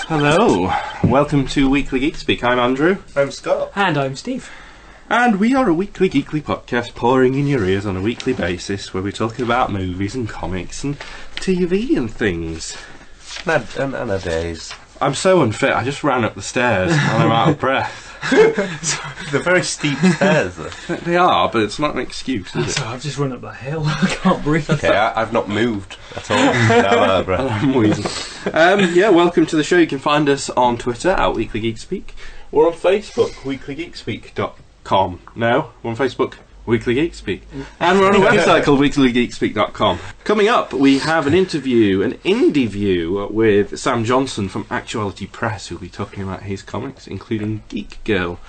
Hello, welcome to Weekly Geek Speak. I'm Andrew. I'm Scott. And I'm Steve. And we are a weekly geekly podcast pouring in your ears on a weekly basis where we talk about movies and comics and TV and things. And a days. I'm so unfit, I just ran up the stairs and I'm out of breath. They're very steep stairs though. They are, but it's not an excuse, is it? So I've just run up that hill. I can't breathe. Okay, I've not moved at all. Now I'm out of breath. I'm wheezing. Yeah, welcome to the show. You can find us on Twitter at Weekly Geek Speak or on Facebook, weeklygeekspeak.com. No, we're on Facebook, Weekly Geek Speak. And we're on a website called weeklygeekspeak.com. Coming up, we have an interview, an indie view, with Sam Johnson from Actuality Press, who'll be talking about his comics, including Geek Girl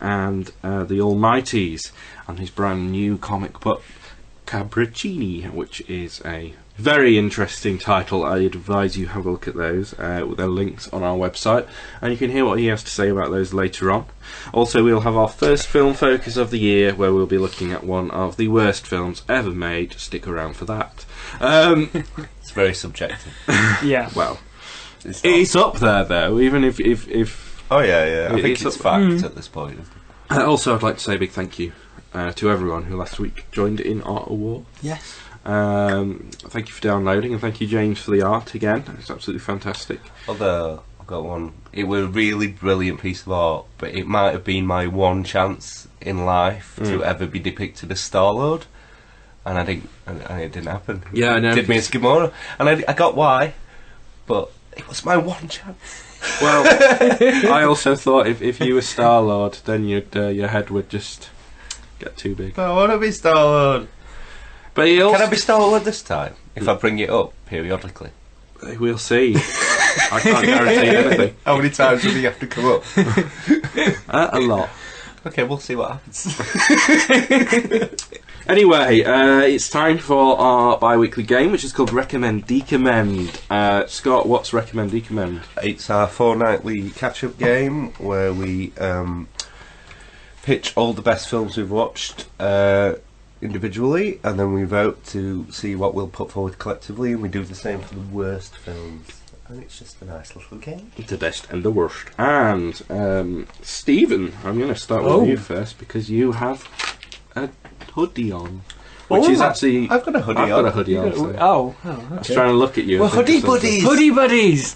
and The Almighties, and his brand new comic book, Cabricini, which is a very interesting title. I advise you have a look at those. There are links on our website, and you can hear what he has to say about those later on. Also, we'll have our first film focus of the year, where we'll be looking at one of the worst films ever made. Stick around for that. It's very subjective. Yeah. Well, it's up there though. Even if oh yeah. I think it's it's fact at this point. Also, I'd like to say a big thank you to everyone who last week joined in our award. Yes. Thank you for downloading, and thank you, James, for the art again. It's absolutely fantastic. Although I've got one. It was a really brilliant piece of art, but it might have been my one chance in life to ever be depicted as Star-Lord, and it didn't happen. Yeah, I know. It did me as Gamora, and I got why, but it was my one chance. Well, I also thought if you were Star-Lord, then your head would just get too big. I want to be Star-Lord. But Can I be Star-Lord this time, if I bring it up periodically? We'll see. I can't guarantee anything. How many times does he have to come up? A lot. Okay, we'll see what happens. Anyway, it's time for our bi-weekly game, which is called Recommend Decommend. Scott, what's Recommend Decommend? It's our fortnightly catch-up game where we pitch all the best films we've watched individually, and then we vote to see what we'll put forward collectively, and we do the same for the worst films. And it's just a nice little game. The best and the worst. And Stephen, I'm going to start with you first, because you have a hoodie on, which is actually I've got a hoodie on. I've got a hoodie on. So Okay. I was trying to look at you. We're and think hoodie of something. buddies. Hoodie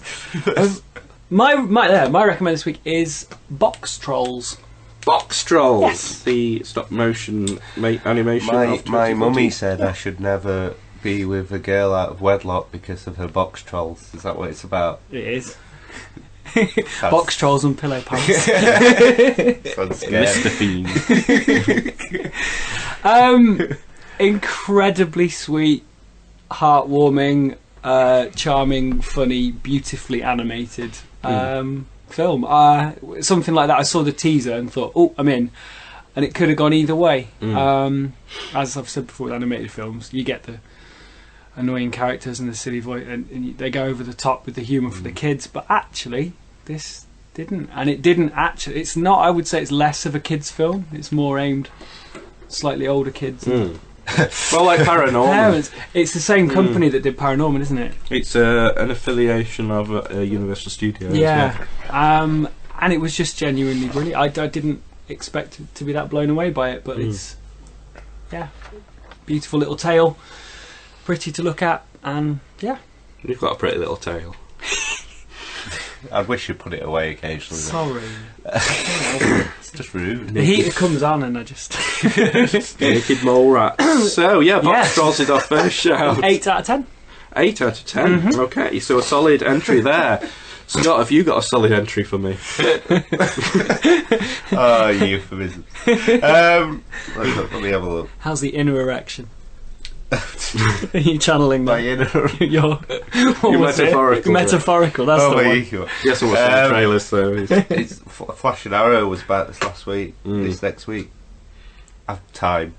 buddies. My recommend this week is Box Trolls. Box Trolls, Yes. the stop motion animation. of My 2014. mummy said I should never be with a girl out of wedlock because of her box trolls. Is that what it's about? It is. Box Trolls and Pillow Pants. Sounds scary. Mr. Fiend. Incredibly sweet, heartwarming, charming, funny, beautifully animated film. Something like that. I saw the teaser and thought, oh, I'm in. And it could have gone either way. As I've said before with animated films, you get the annoying characters and the silly voice, and they go over the top with the humour for the kids. But actually, this didn't. And it didn't actually. It's not, I would say it's less of a kids' film. It's more aimed slightly older kids. Well, like Paranorman. Parents. It's the same company that did Paranorman, isn't it? It's an affiliation of Universal Studios. Yeah. And it was just genuinely brilliant. I didn't expect to be that blown away by it, but it's beautiful little tale, pretty to look at, and You've got a pretty little tail. I wish you'd put it away occasionally. sorry. It's just rude. The heater comes on and I just Naked mole rat. So yeah, Box Yes. Trolls is our first shout. 8 out of 10. 8 out of 10. Okay, so a solid entry there. Scott, have you got a solid entry for me? Oh, euphemism. Let me have a look. How's the inner erection? Are you channeling My that? inner. Your metaphorical. Metaphorical, that's Oh, the my one. ego. Yes, I watched the trailers, so It's Flash and Arrow was about this last week. This next week. I've time.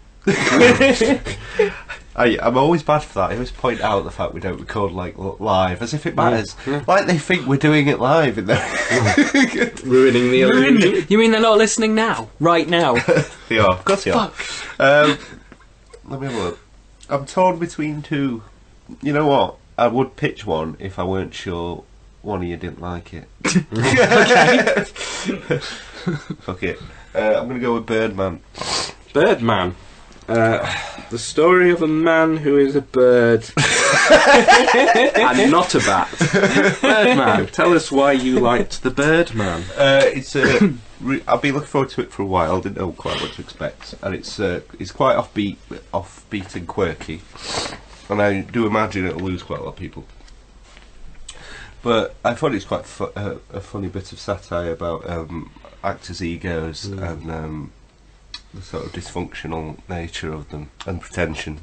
I'm always bad for that. I always point out the fact we don't record like live, as if it matters. Yeah. Like they think we're doing it live in there. Ruining the illusion. You mean they're not listening now? Right now? They are, of course they are. Let me have a look. I'm torn between two. You know what? I would pitch one if I weren't sure one of you didn't like it. Fuck it. I'm going to go with Birdman. Birdman. The story of a man who is a bird and not a bat. Birdman. Tell us why you liked the Birdman. It's I've been looking forward to it for a while. Didn't know quite what to expect, and it's quite offbeat and quirky. And I do imagine it'll lose quite a lot of people. But I thought it's quite a funny bit of satire about actors' egos and the sort of dysfunctional nature of them and pretension.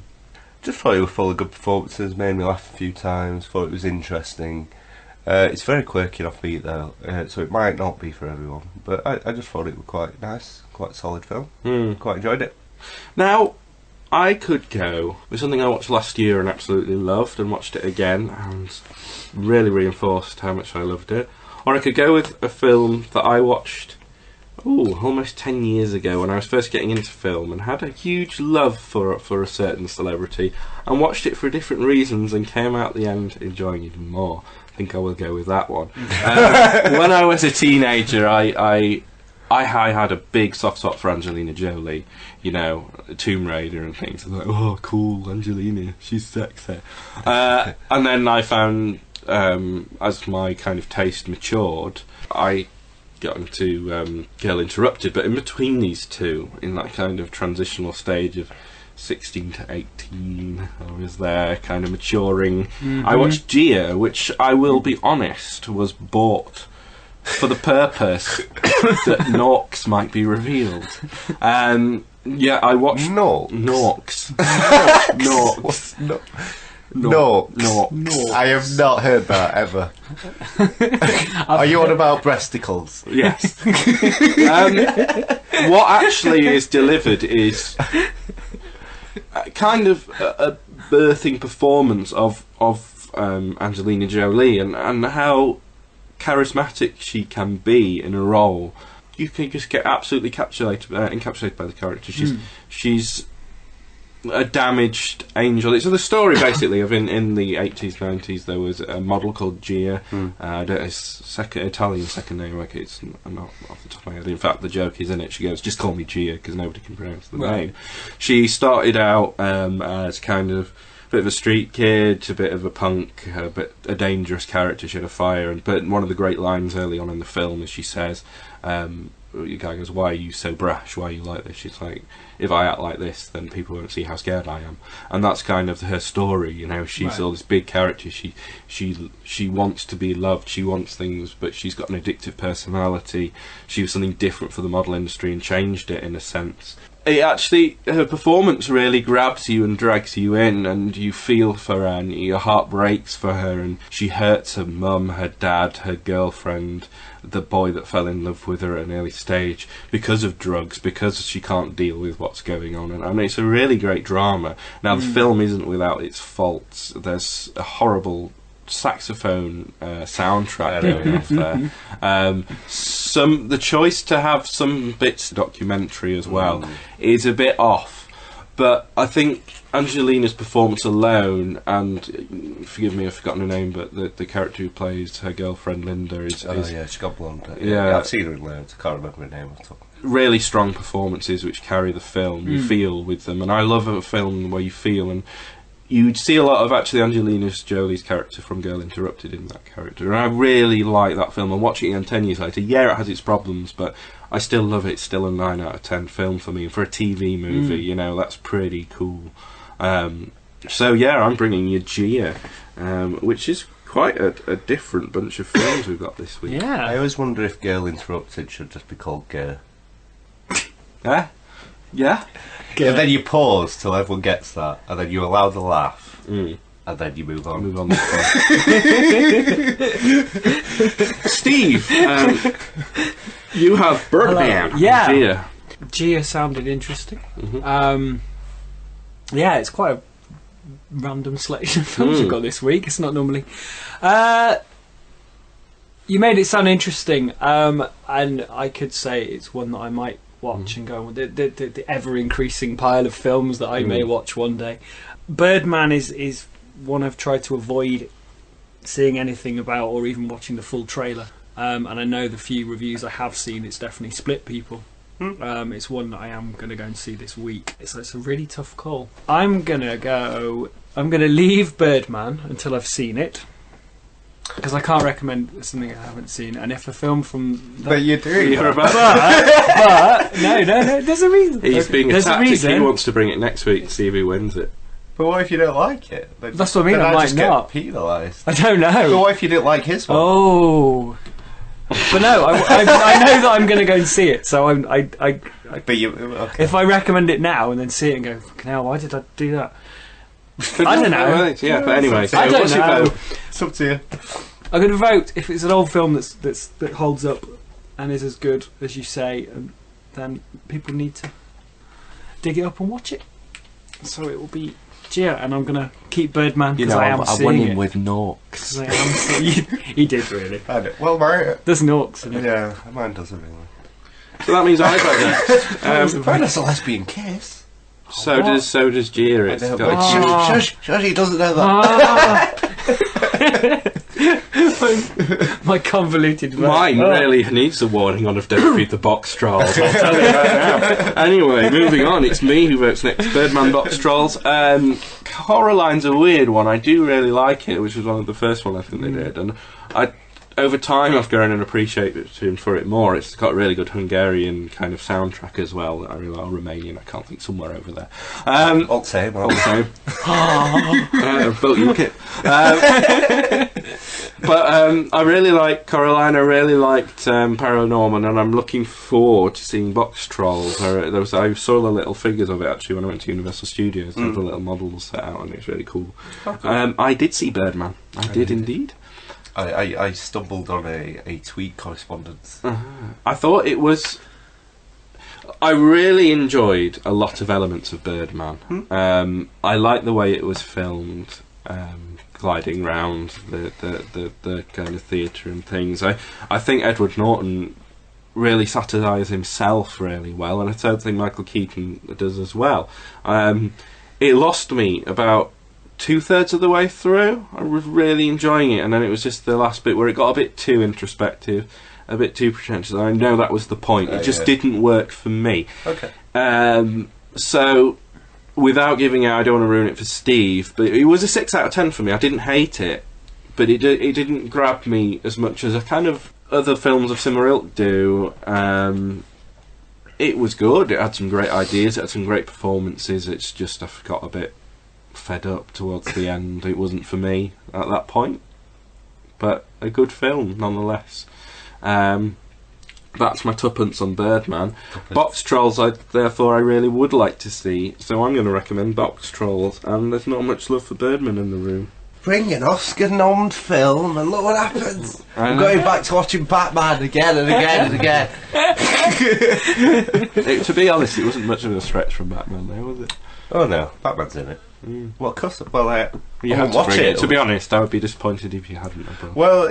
Just thought it was full of good performances, made me laugh a few times, thought it was interesting. It's very quirky and offbeat though, so it might not be for everyone, but I just thought it was quite nice, quite a solid film. Quite enjoyed it. Now, I could go with something I watched last year and absolutely loved, and watched it again and really reinforced how much I loved it. Or I could go with a film that I watched almost 10 years ago when I was first getting into film and had a huge love for a certain celebrity, and watched it for different reasons and came out the end enjoying even more. I think I will go with that one. When I was a teenager, I had a big soft spot for Angelina Jolie, you know, Tomb Raider and things. I was like, oh, cool, Angelina, she's sexy. And then I found, as my kind of taste matured, I got into Girl Interrupted. But in between these two, in that kind of transitional stage of 16 to 18, I was there kind of maturing. I watched Gia, which I will be honest, was bought for the purpose that Norks might be revealed. Yeah, I watched Norks. Norks. Norks. I have not heard that ever. Are you on about breasticles? Yes. What actually is delivered is kind of a birthing performance of Angelina Jolie and how charismatic she can be in a role. You can just get absolutely encapsulated by the character. She's a damaged angel. It's the story basically of in the 80s, 90s there was a model called Gia. I don't know his Italian second name, like it's not off the top of my head. In fact, the joke is in it. She goes, "Just call me Gia," because nobody can pronounce the name. She started out as kind of a bit of a street kid, a bit of a punk, a dangerous character. She had a fire, but one of the great lines early on in the film is she says, the guy goes, "Why are you so brash? Why are you like this?" She's like, "If I act like this, then people won't see how scared I am." And that's kind of her story, you know. She's all this big character. She wants to be loved. She wants things, but she's got an addictive personality. She was something different for the model industry and changed it in a sense. Her performance really grabs you and drags you in, and you feel for her, and your heart breaks for her, and she hurts her mum, her dad, her girlfriend, the boy that fell in love with her at an early stage because of drugs, because she can't deal with what's going on, and it's a really great drama. Now the film isn't without its faults. There's a horrible saxophone soundtrack going off there. The choice to have some bits documentary as well is a bit off, but I think Angelina's performance alone, and forgive me, I've forgotten her name, but the character who plays her girlfriend Linda is yeah, she's got blonde. Yeah, I've seen her in loads. I can't remember her name at all. Really strong performances which carry the film. You feel with them, and I love a film where you feel, and you'd see a lot of actually Angelina Jolie's character from Girl Interrupted in that character, and I really like that film. And watching it again 10 years later, yeah, it has its problems, but I still love it. It's still a 9 out of 10 film for me. And for a TV movie, you know, that's pretty cool. So yeah, I'm bringing you Gia, which is quite a different bunch of films we've got this week. Yeah. I always wonder if Girl Interrupted should just be called Gay. Yeah? And then you pause till everyone gets that, and then you allow the laugh, and then you move on. Steve, you have Birdman. Yeah. Gia sounded interesting. Yeah, it's quite a random selection of films we've got this week. It's not normally. You made it sound interesting, and I could say it's one that I might watch and go on with the ever-increasing pile of films that I may watch one day. Birdman is one I've tried to avoid seeing anything about or even watching the full trailer. And I know the few reviews I have seen, it's definitely split people. It's one that I am going to go and see this week. It's a really tough call. I'm going to leave Birdman until I've seen it, because I can't recommend something I haven't seen. And if a film from... But you do. No, there's a reason. He's being There's a tactic. reason. He wants to bring it next week to see if he wins it. But what if you don't like it? Then, That's what I mean, then I might just not. get penalised. I don't know. But what if you didn't like his one? Oh... But no, I know that I'm going to go and see it. So But you, okay. if I recommend it now and then see it and go, fucking hell, why did I do that? I don't know. Yeah, but anyway, so I don't what's your know. vote? It's up to you. I'm going to vote if it's an old film that holds up and is as good as you say, and then people need to dig it up and watch it. So it will be Gia, and I'm going to keep Birdman because I am I seeing won it. him with Norks. 'Cause I am seeing He did really. Well, mine, There's Norks in it. yeah, mine doesn't really. So that means I vote next. Mine has a lesbian kiss. So does Gia. It's I know, got- but shush, he doesn't know that. My convoluted vote. Mine really needs a warning on if don't feed the box trolls. I'll tell you right now. Anyway, moving on. It's me who votes next. Birdman box trolls. Coraline's a weird one. I do really like it, which was one of the first one I think they did, and over time I've grown and appreciated him for it more. It's got a really good Hungarian kind of soundtrack as well. I really like Romanian. I can't think, somewhere over there. All the same. Also, built you kit. But I really like Coraline. I really liked Paranorman, and I'm looking forward to seeing Box Trolls. I saw the little figures of it actually when I went to Universal Studios. They had the little models set out, and it's really cool. I did see Birdman. I did indeed. I stumbled on a tweet correspondence. I thought it was. I really enjoyed a lot of elements of Birdman. I liked the way it was filmed, gliding round the kind of theatre and things. I think Edward Norton really satirises himself really well, and I don't think Michael Keaton does as well. It lost me about 2/3 of the way through. I was really enjoying it, and then it was just the last bit where it got a bit too introspective, a bit too pretentious. I know that was the point. It just didn't work for me. Okay. So, without giving out, I don't want to ruin it for Steve, but it was a 6 out of 10 for me. I didn't hate it, but it didn't grab me as much as a kind of other films of similar ilk do. It was good. It had some great ideas. It had some great performances. It's just I got a bit fed up towards the end. It wasn't for me at that point, but a good film nonetheless. That's my tuppence on Birdman. Box Trolls, therefore I really would like to see, so I'm going to recommend Box Trolls, and there's not much love for Birdman in the room. Bring an Oscar-nommed film and look what happens. I'm going back to watching Batman again and again and again. To be honest, it wasn't much of a stretch from Batman there, was it? Oh no, Batman's in it. Well, You had to watch bring it. To be honest, I would be disappointed if you hadn't. Well,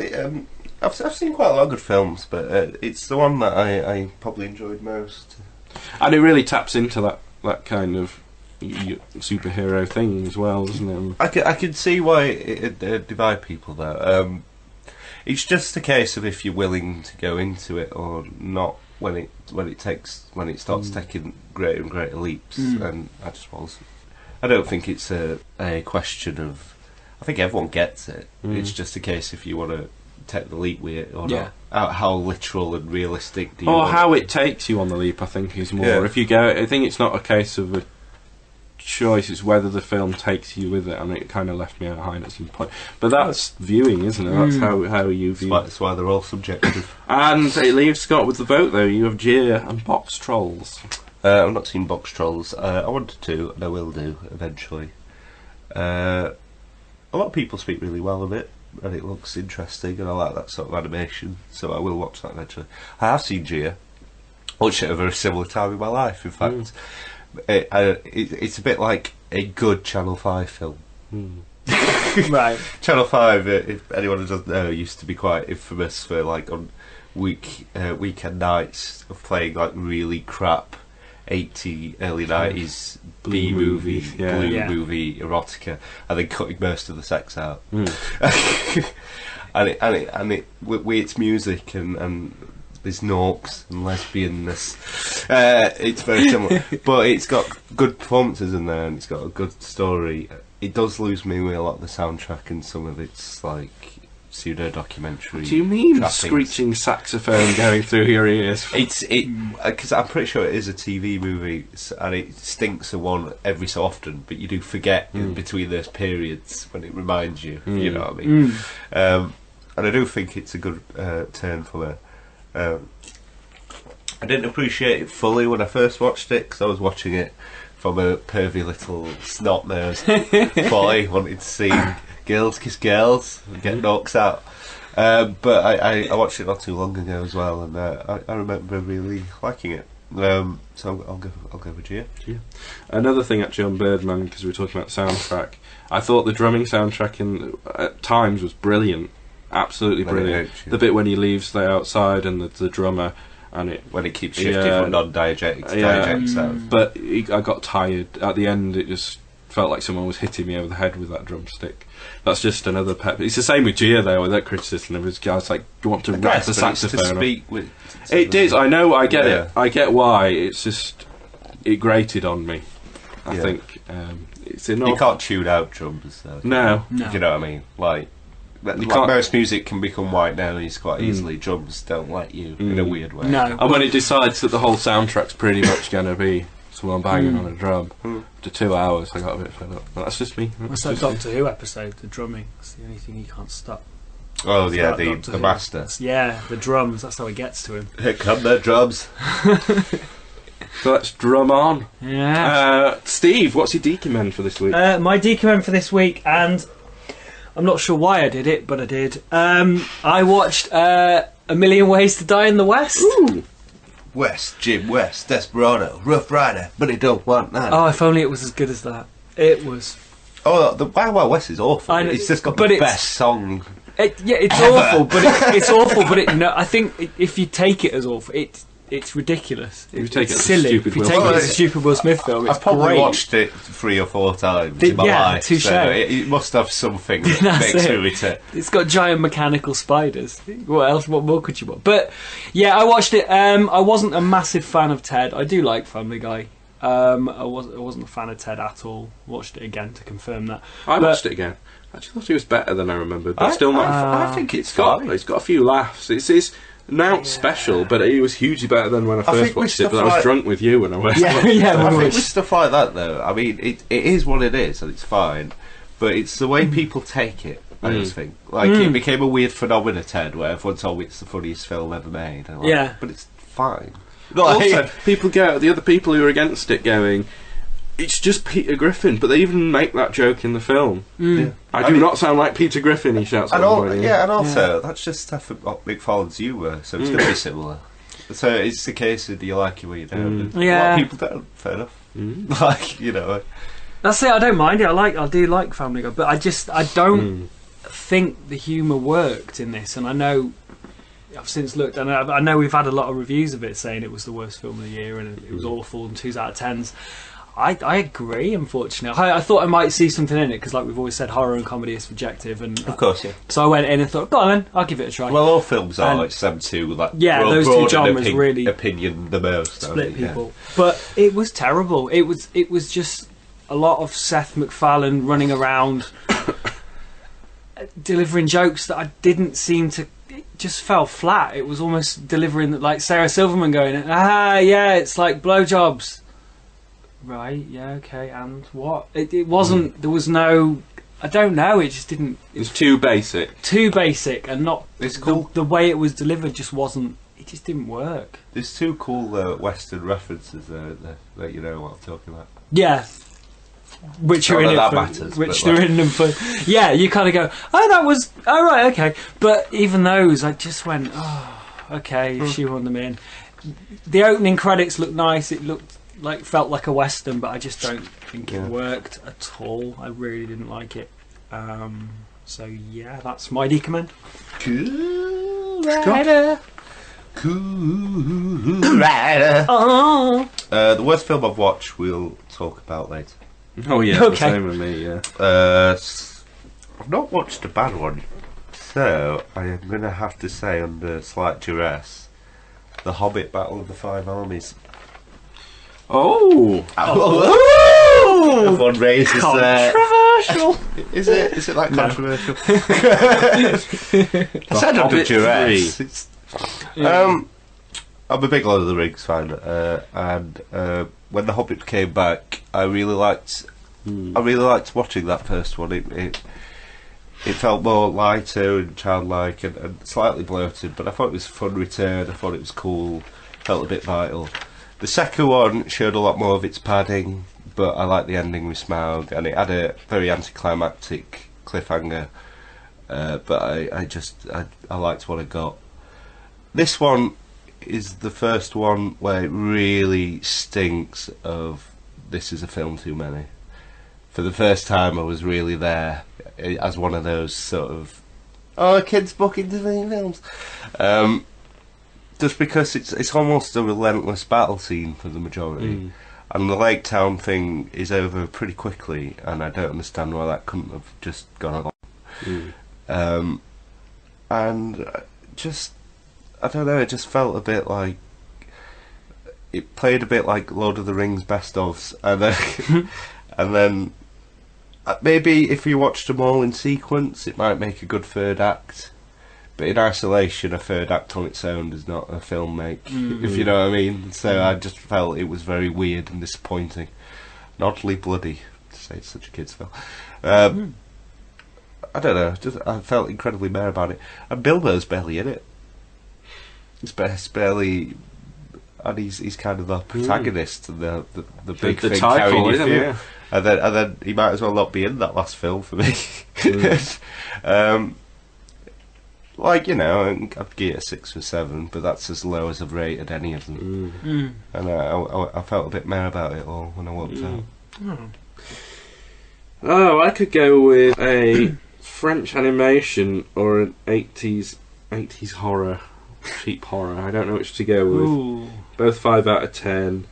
I've seen quite a lot of good films, but it's the one that I probably enjoyed most. And it really taps into that kind of superhero thing as well, doesn't it? I could see why it divide people though. It's just a case of if you're willing to go into it or not. When it starts taking greater and greater leaps, and I just wasn't. I don't think it's a question of. I think everyone gets it. It's just a case if you want to take the leap with it or not. How literal and realistic do you? Or how it takes you on the leap, I think, is more. Yeah. If you go, I think it's not a case of a choice; it's whether the film takes you with it, and it kind of left me behind at some point. But that's viewing, isn't it? That's how you view. That's why they're all subjective. And it leaves Scott with the vote, though. You have Gia and Box Trolls. I've not seen Box Trolls. I wanted to, and I will do eventually. A lot of people speak really well of it, and it looks interesting, and I like that sort of animation, so I will watch that eventually. I have seen Gia. Watched it at a very similar time in my life, in fact. It's a bit like a good Channel 5 film. Right. Channel 5, if anyone doesn't know, used to be quite infamous for like on weekend nights of playing like really crap 80s, early 90s B movie, blue movie erotica, and then cutting most of the sex out. and it with its music and there's norks and lesbianness. It's very similar, but it's got good performances in there and it's got a good story. It does lose me with a lot of the soundtrack and some of its like pseudo documentary. Do you mean trappings. screeching saxophone going through your ears? It's because I'm pretty sure it is a TV movie and it stinks of one every so often, but you do forget in between those periods when it reminds you. You know what I mean? And I do think it's a good turn for me. I didn't appreciate it fully when I first watched it because I was watching it from a pervy little snot-nosed boy wanting to see girls kiss girls and get knocks out. But I watched it not too long ago as well, and I remember really liking it. So I'll go with Gia. Another thing actually on Birdman, because we were talking about the soundtrack, I thought the drumming soundtrack at times was brilliant, absolutely brilliant. The bit when he leaves the outside and the drummer. And when it keeps shifting from non-diegetic to diegetic sound. But I got tired. At the end, it just felt like someone was hitting me over the head with that drumstick. That's just another pet. It's the same with Gia, though, with that criticism of his guys like, do you want to rap the saxophone? It is, I know, I get it. I get why. It's just, it grated on me. I think it's enough. You can't tune out drums, though. No. Do you know what I mean? Like most music can become white noise quite easily. Drums don't let you in a weird way. No. And when it decides that the whole soundtrack's pretty much going to be someone banging on a drum after 2 hours, I got a bit fed up. But that's just me. What's that Doctor Who episode? The drumming. That's the only thing he can't stop. Oh yeah, the master. Yeah, the drums. That's how it gets to him. Here come the drums. So let's drum on. Yeah. Steve, what's your decommend for this week? My decommend for this week, and I'm not sure why I did it, but I did. I watched A Million Ways to Die in the West. Ooh. West, Jim West, Desperado, Rough Rider, but he don't want none. Oh, if only it was as good as that. It was. Oh, the Wild Wild West is awful. It's just got the best song. It's ever. awful, but it's awful. But I think if you take it as awful, it's ridiculous. If you take it's it silly. If you take it as a stupid Will Smith film, it's I've probably great. watched it 3 or 4 times in my life. Touche. So it must have something that makes me return. It's got giant mechanical spiders. What else? What more could you want? But yeah, I watched it. I wasn't a massive fan of Ted. I do like Family Guy. I wasn't a fan of Ted at all. Watched it again to confirm that. I watched it again. I actually thought it was better than I remembered, but still not. I think it's got a few laughs. It's now special, but it was hugely better than when I first watched it. But I was drunk with you when I watched it. I think with stuff like that, though, I mean, it is what it is, and it's fine. But it's the way people take it. I just think, like, it became a weird phenomenon, Ted, where everyone told me it's the funniest film ever made. And but it's fine. Also, the other people who are against it going, it's just Peter Griffin, but they even make that joke in the film. I do not sound like Peter Griffin, he shouts at everybody. And also, that's just stuff that McFarlane's humour, so it's going to be similar. So it's the case of do you like it or you don't? A lot of people don't, fair enough. Like, you know. That's it, I don't mind it. I do like Family Guy, but I don't think the humour worked in this, and I know I've since looked, and I know we've had a lot of reviews of it saying it was the worst film of the year and it was awful and 2s out of 10s. I agree, unfortunately. I thought I might see something in it because, like we've always said, horror and comedy is subjective, and of course, yeah. So I went in and thought, go on then, I'll give it a try. Well, all films are like some two, like those two genres really opinion the most split people. But it was terrible. It was just a lot of Seth MacFarlane running around delivering jokes that I didn't seem to. It just fell flat. It was almost delivering like Sarah Silverman going, yeah, it's like blowjobs. Right, yeah, okay, and what? It wasn't, there was no, I don't know, it just didn't... It was too basic. Too basic, and not... It's cool. The way it was delivered just wasn't, it just didn't work. There's 2 cool Western references that you know what I'm talking about. Yeah. Which are in it matters, which they're in them for... Yeah, you kind of go, oh right, okay. But even those, I just went, oh, okay, shoehorn them in. The opening credits looked nice, it looked felt like a western, but I just don't think Yeah. it worked at all. I really didn't like it. So yeah, that's my decommend. Cool Rider. Cool Rider. Oh. The worst film I've watched we'll talk about later. Oh yeah, Okay. the same with me. Yeah. I've not watched a bad one, so I am going to have to say under slight duress, The Hobbit: Battle of the Five Armies. Oh. Everyone raises their... Controversial. Is it that No. controversial? I said under Hobbit duress. 3. It's, Yeah. I'm a big Lord of the Rings fan, and when The Hobbit came back, I really liked watching that first one. It felt more lighter and childlike and slightly bloated, but I thought it was a fun return. I thought it was cool, felt a bit vital. The second one showed a lot more of its padding, but I liked the ending with Smaug, and it had a very anticlimactic cliffhanger. But I liked what I got. This one is the first one where it really stinks of this is a film too many. For the first time, I was really there as one of those sort of kids booking Disney films. Just because it's almost a relentless battle scene for the majority, and the Lake Town thing is over pretty quickly, and I don't understand why that couldn't have just gone on. And just, I don't know, it just felt a bit like it played a bit like Lord of the Rings best ofs, and then and then maybe if you watched them all in sequence, it might make a good third act. But in isolation, a third act on its own does not a film make, if you know what I mean. So I just felt it was very weird and disappointing. And oddly bloody, to say it's such a kid's film. I don't know, I felt incredibly meh about it. And Bilbo's barely in it. It's barely... And he's kind of the protagonist, and the big The thing title, carrying you isn't through. it? Yeah. And then he might as well not be in that last film for me. Like, you know, I'd give it a 6 or 7, but that's as low as I've rated any of them. And I felt a bit meh about it all when I walked out. Oh, I could go with a French animation or an 80s horror, cheap horror. I don't know which to go with. Ooh. Both 5 out of 10.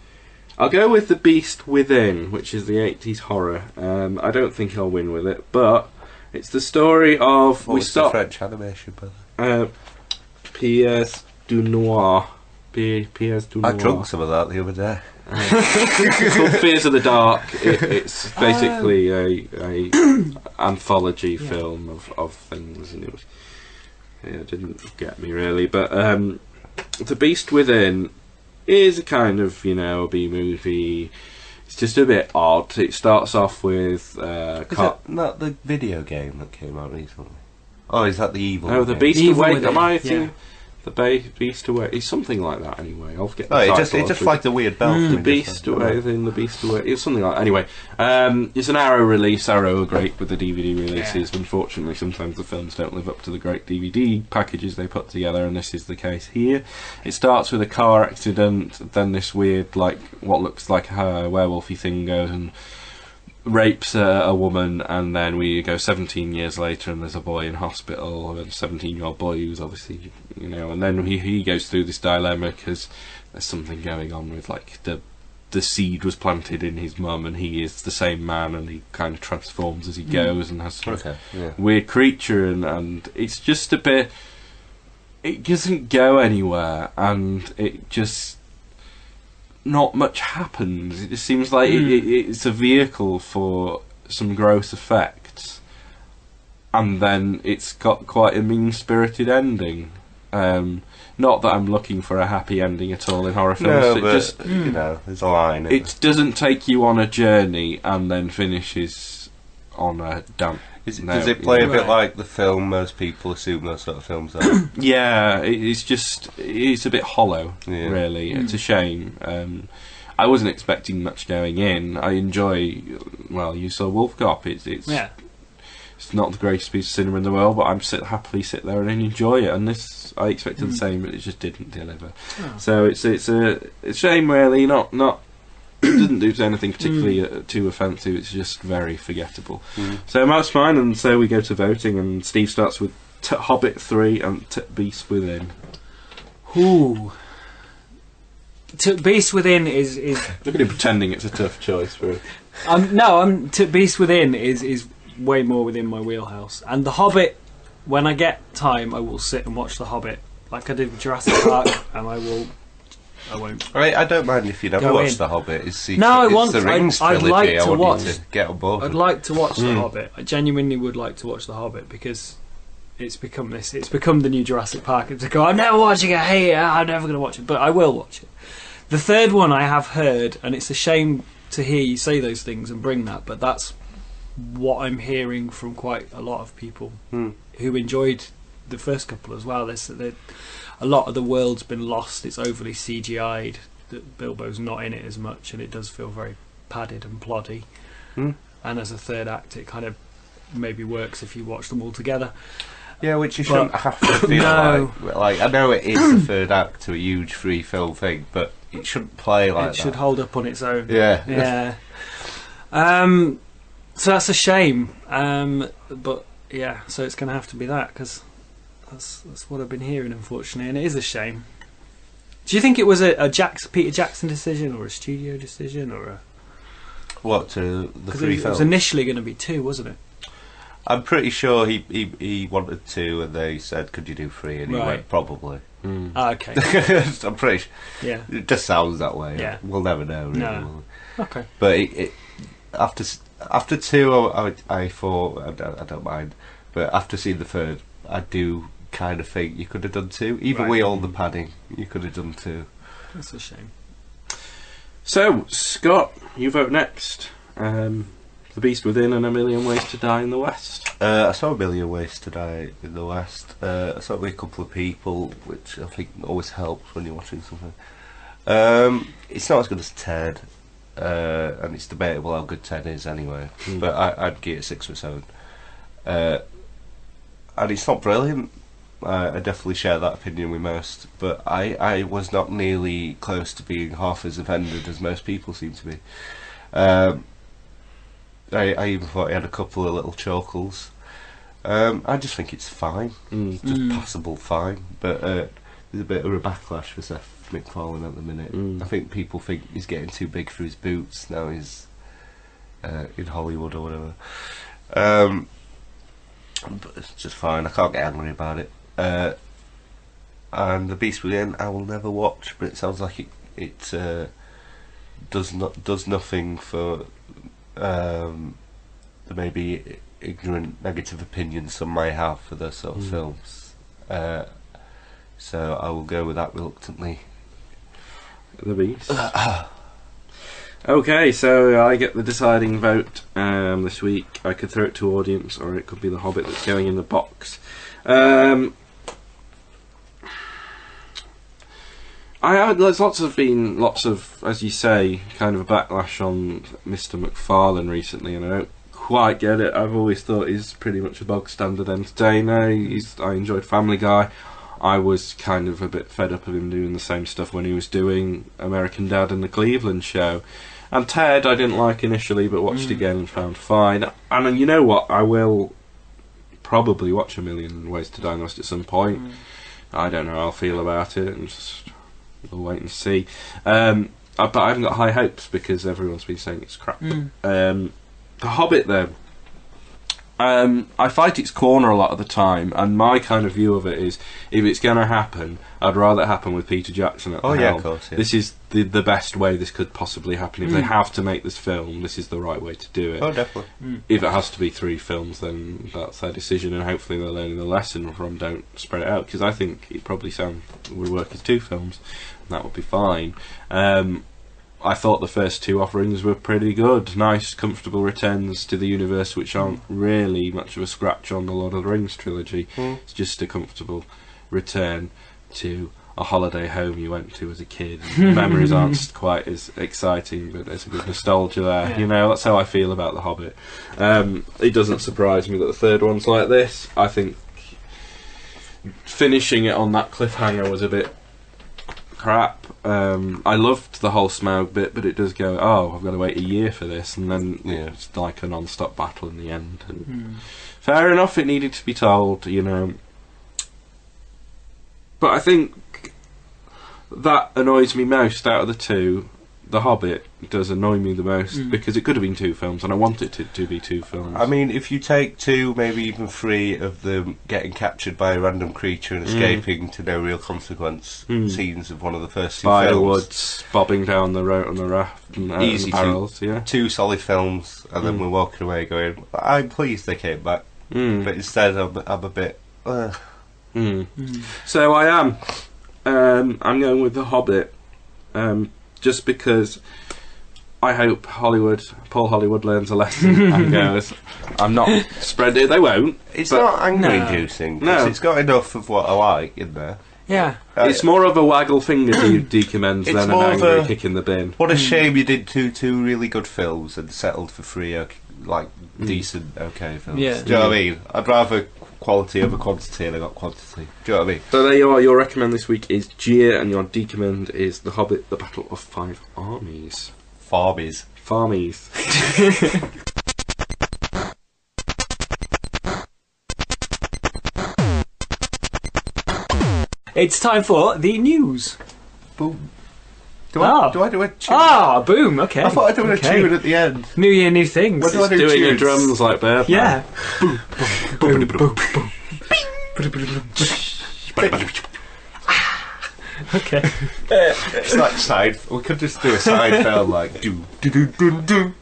I'll go with The Beast Within, which is the 80s horror. I don't think I'll win with it, but it's the story of... What was the French animation, brother? Pièce du Noir. Pièce du Noir. I drunk some of that the other day. It's called Fears of the Dark. It's basically a anthology film of things, and it didn't get me really. But The Beast Within is a kind of, you know, a B movie. It's just a bit odd. It starts off with Is that not the video game that came out recently? Oh, is that the evil? the game? Beast Evil Awake. Within, Am I yeah. thinking the Beast Awake? It's something like that anyway. I'll get the Oh, it title. just flagged a weird bell. for The me Beast just then. Away, then The Beast Away. It's something like that. Anyway, it's an Arrow release. Arrow are great with the DVD releases. Unfortunately, sometimes the films don't live up to the great DVD packages they put together, and this is the case here. It starts with a car accident, then this weird, like, what looks like a werewolfy thing goes and rapes a woman, and then we go 17 years later and there's a boy in hospital, a 17-year-old boy who's obviously, you know, and then he goes through this dilemma because there's something going on with, like, the seed was planted in his mum and he is the same man, and he kind of transforms as he goes and has some weird creature, and it's just a bit, it doesn't go anywhere, and it just, not much happens. It just seems like it's a vehicle for some gross effects, and then it's got quite a mean-spirited ending. Not that I'm looking for a happy ending at all in horror films. No, but you know, there's a line. It doesn't take you on a journey and then finishes on a damp. Does it play a bit Right. like the film most people assume those sort of films are? Yeah, it's a bit hollow, Yeah. really. It's a shame. I wasn't expecting much going in. I enjoy, well, you saw Wolf Cop. It's not the greatest piece of cinema in the world, but I'm happily sit there and enjoy it. And this, I expected the same, but it just didn't deliver. Oh. So it's a shame, really. Not didn't do anything particularly too offensive. It's just very forgettable. So that's mine, and so we go to voting, and Steve starts with Hobbit 3 and Beast Within. Ooh. Beast Within is Look at him pretending it's a tough choice for. Beast Within is way more within my wheelhouse, and The Hobbit. When I get time, I will sit and watch The Hobbit, like I did with Jurassic Park, and I won't. I don't mind if you never Go watch in. The Hobbit. It's the Rings I'd trilogy. like to I want watch. you to get on board. I'd like to watch The Hobbit. I genuinely would like to watch The Hobbit because it's become the new Jurassic Park. It's I'm never watching it. I hate it. I'm never going to watch it, but I will watch it. The third one I have heard, and it's a shame to hear you say those things and bring that, but that's what I'm hearing from quite a lot of people who enjoyed the first couple as well. A lot of the world's been lost. It's overly CGI'd. That Bilbo's not in it as much, and it does feel very padded and ploddy. And as a third act, it kind of maybe works if you watch them all together. Yeah, which you shouldn't have to feel like. I know it is a third act to a huge 3-film thing, but it shouldn't play like that. It should hold up on its own. Yeah. So that's a shame. But yeah, so it's going to have to be that, because that's what I've been hearing, unfortunately, and it is a shame. Do you think it was a Peter Jackson decision, or a studio decision, or a... What, to the 3 films? It was initially going to be 2, wasn't it? I'm pretty sure he wanted 2, and they said, could you do 3? And he went, probably. Okay. I'm pretty sure. Yeah. It just sounds that way. Yeah. We'll never know, really. No. Okay. But after 2, I thought, I don't mind. But after seeing the third, I do kind of think you could have done 2. Even with all the padding, you could have done 2. That's a shame. So, Scott, you vote next. The Beast Within and A Million Ways to Die in the West. I saw A Million Ways to Die in the West. I saw it with a couple of people, which I think always helps when you're watching something. It's not as good as Ted, and it's debatable how good Ted is anyway, but I'd give it 6 or 7. And it's not brilliant. I definitely share that opinion with most, but I was not nearly close to being half as offended as most people seem to be. I even thought he had a couple of little chokles. I just think it's fine. It's just passable fine, but there's a bit of a backlash for Seth MacFarlane at the minute. I think people think he's getting too big for his boots now he's in Hollywood or whatever. But it's just fine. I can't get angry about it. And The Beast Within, I will never watch, but it sounds like it does nothing for the maybe ignorant negative opinions some might have for those sort of films. So I will go with that reluctantly. The Beast. Okay, so I get the deciding vote this week. I could throw it to audience, or it could be The Hobbit that's going in the box. There's lots of, as you say, kind of a backlash on Mr. MacFarlane recently, and I don't quite get it. I've always thought he's pretty much a bog standard entertainer. I enjoyed Family Guy. I was kind of a bit fed up of him doing the same stuff when he was doing American Dad and the Cleveland Show. And Ted I didn't like initially, but watched again and found fine. And you know what? I will probably watch A Million Ways to Die in the West at some point. I don't know how I'll feel about it, and just we'll wait and see. But I haven't got high hopes because everyone's been saying it's crap. The Hobbit, though, I fight its corner a lot of the time, and my kind of view of it is, if it's going to happen, I'd rather it happen with Peter Jackson at the helm. Of course, yeah. This is the best way this could possibly happen. If they have to make this film, this is the right way to do it. Oh, definitely. If it has to be 3 films, then that's their decision, and hopefully they're learning the lesson from don't spread it out, because I think it probably would work as 2 films, and that would be fine. I thought the first 2 offerings were pretty good. Nice, comfortable returns to the universe, which aren't really much of a scratch on the Lord of the Rings trilogy. It's just a comfortable return to a holiday home you went to as a kid. Memories aren't quite as exciting, but there's a good nostalgia there. Yeah. You know, that's how I feel about The Hobbit. It doesn't surprise me that the third one's like this. I think finishing it on that cliffhanger was a bit crap. I loved the whole Smaug bit, but it does go, oh, I've got to wait a year for this, and then it's like a non-stop battle in the end. And fair enough, it needed to be told, you know. But I think that annoys me most out of the two. The Hobbit does annoy me the most because it could have been 2 films, and I want it to be 2 films. I mean, if you take 2, maybe even 3 of them getting captured by a random creature and escaping to no real consequence, scenes of one of the first 2 By films, the woods, bobbing down the road on the raft, and easy barrels, 2 solid films, and then we're walking away going, I'm pleased they came back, but instead I'm a bit. So I am. I'm going with The Hobbit. Just because I hope Paul Hollywood learns a lesson and goes, I'm not spreading. They won't. It's not anger-inducing. No. It's got enough of what I like in there. Yeah. It's more of a waggle finger to Deke commends than an angry kick in the bin. What a shame you did two really good films and settled for 3 decent, okay films. Yeah. Do you know what I mean? I'd rather quality over quantity, and I got quantity. Do you know what I mean? So there you are. Your recommend this week is Gia, and your decommend is The Hobbit: The Battle of 5 Armies. Farmies. It's time for the news. Boom. Do I do a tune? Boom, okay. I thought I'd do a tune at the end. New year, new things. What do I do? Doing tunes? the drums like Bear. Yeah. Boom, boom, boom. Okay. It's like side. We could just do a side film like do do do do do.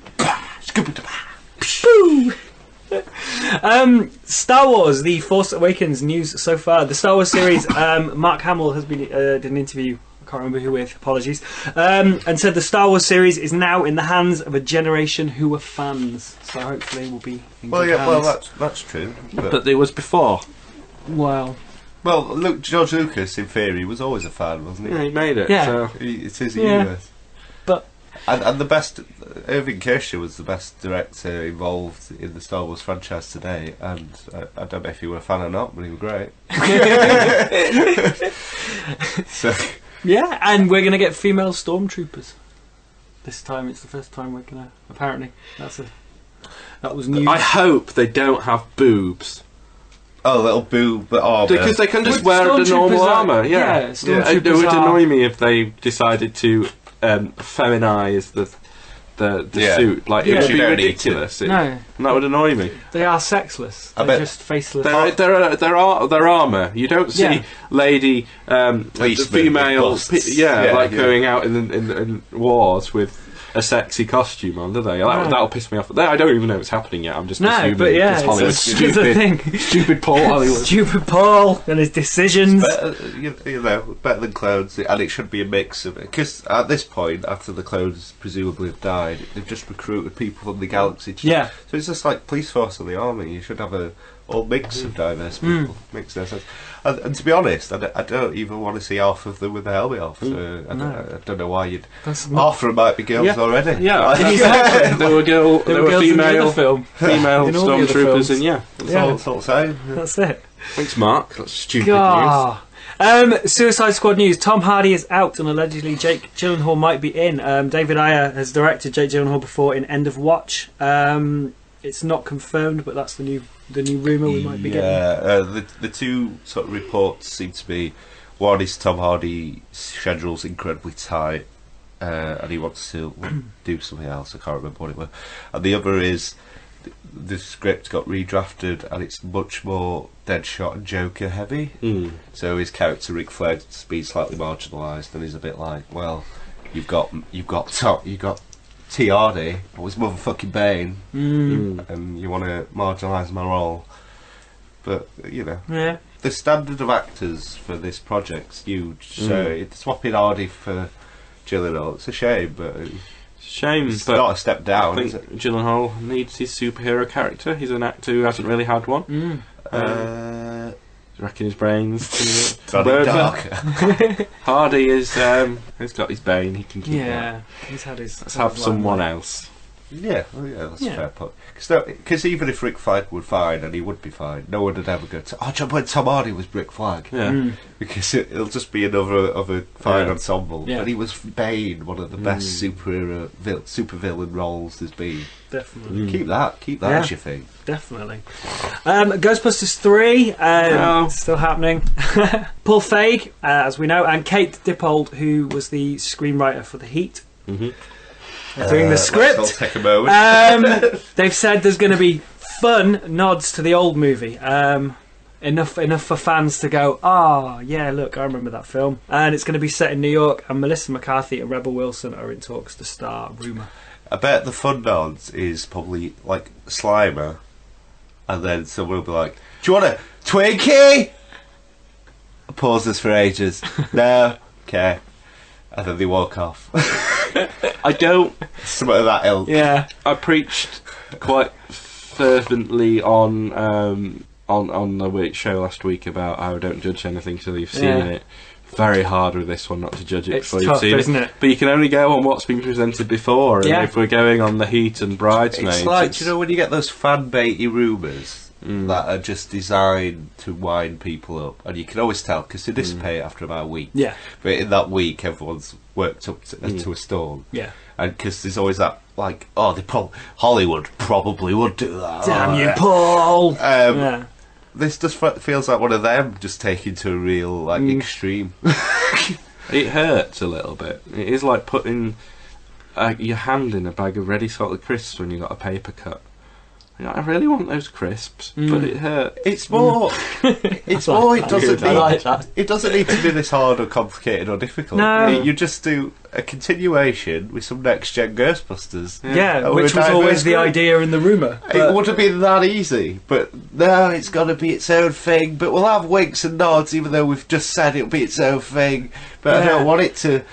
Star Wars: The Force Awakens news so far. The Star Wars series. Mark Hamill has been did an interview. I can't remember who with. Apologies. And said the Star Wars series is now in the hands of a generation who are fans. So hopefully we'll be. In good hands. Well, that's true. But it was before. Well, look, George Lucas, in theory, was always a fan, wasn't he? Yeah, he made it. Yeah. So. It's his universe. But and the best, Irving Kershner was the best director involved in the Star Wars franchise today, and I don't know if you were a fan or not, but he was great. So yeah, and we're gonna get female stormtroopers. This time, it's the first time we're gonna. Apparently, that was news. I hope they don't have boobs. Oh, little boob armour. Because they can just wear the normal armour. Yeah, it would annoy me if they decided to feminise the suit. Like it would be ridiculous. No, that would annoy me. They are sexless. They're just faceless. They're armour. You don't see lady female, going out in wars with a sexy costume on, do they? That'll piss me off. I don't even know what's happening yet. I'm just assuming but yeah, it's Hollywood. it's a thing. Stupid Paul Hollywood. Stupid Paul and his decisions. Better than clones, and it should be a mix of it. Because at this point, after the clones presumably have died, they've just recruited people from the galaxy. So it's just like police force of the army. You should have a whole mix of diverse people. Makes no sense. And to be honest, I don't even want to see half of them with the helmet off. So I don't know why you'd. Half of them might be girls already. Yeah, exactly. There were female stormtroopers, and that's all same. That's it. Thanks, Mark. That's stupid news. Suicide Squad news. Tom Hardy is out, and allegedly Jake Gyllenhaal might be in. David Ayer has directed Jake Gyllenhaal before in End of Watch. It's not confirmed, but that's the new rumour we might be getting. Yeah, the two sort of reports seem to be, one is Tom Hardy's schedule's incredibly tight, and he wants to do something else. I can't remember what it was. And the other is the script got redrafted, and it's much more Deadshot and Joker heavy. So his character Ric Flair's been slightly marginalised, and he's a bit like, well, you've got T. Hardy, I was motherfucking Bane, and you want to marginalise my role. But, the standard of actors for this project's huge, so it's swapping Hardy for Gyllenhaal. It's a shame, but it's not a step down. I think Gyllenhaal needs his superhero character. He's an actor who hasn't really had one. Racking his brains. Darker. Hardy is he's got his Bane. He can keep that. He's had his. Let's have someone else. Yeah, well, yeah, that's Yeah. a fair point. Because even if Rick Flag were fine, and he would be fine, no one would ever go to, when Tom Hardy was Rick Flag. Yeah. Because it'll just be another of a fine Yeah. ensemble. Yeah. And he was Bane, one of the best super villain roles there's been. Definitely. Keep that Yeah. as your thing. Definitely. Ghostbusters 3, still happening. Paul Feig, as we know, and Kate Dippold, who was the screenwriter for The Heat. Mhm. They're doing the script. Let's all take a moment. They've said there's going to be fun nods to the old movie. Enough for fans to go, yeah, look, I remember that film. And it's going to be set in New York, and Melissa McCarthy and Rebel Wilson are in talks to star. Rumour. I bet the fun nods is probably like Slimer, and then someone will be like, "Do you want a Twinkie?" Pauses for ages. No, okay, and then they walk off. I don't. Something of that ilk. Yeah. I preached quite fervently on the week show last week about how I don't judge anything till you've seen it. Very hard with this one not to judge it It's before tough, you've seen isn't it? But you can only go on what's been presented before. And Yeah. if we're going on The Heat and Bridesmaids, It's like, do you know when you get those fan baity rumours that are just designed to wind people up, and you can always tell because they dissipate after about a week. Yeah. But in that week, everyone's worked up to a storm. Yeah. And because there's always that, like, Hollywood probably would do that. Damn you, Paul! Yeah. This just feels like one of them just taking to a real extreme. it hurts a little bit. It is like putting your hand in a bag of ready salted crisps when you got a paper cut. You know, I really want those crisps, but it hurts. It's more. It's more. It doesn't I need. like that. It doesn't need to be this hard or complicated or difficult. No. You just do a continuation with some next gen Ghostbusters. Yeah, Over which a was diverse always the group. idea in the rumour. It would have been that easy, but no, it's got to be its own thing. But we'll have winks and nods, even though we've just said it'll be its own thing. But I don't want it to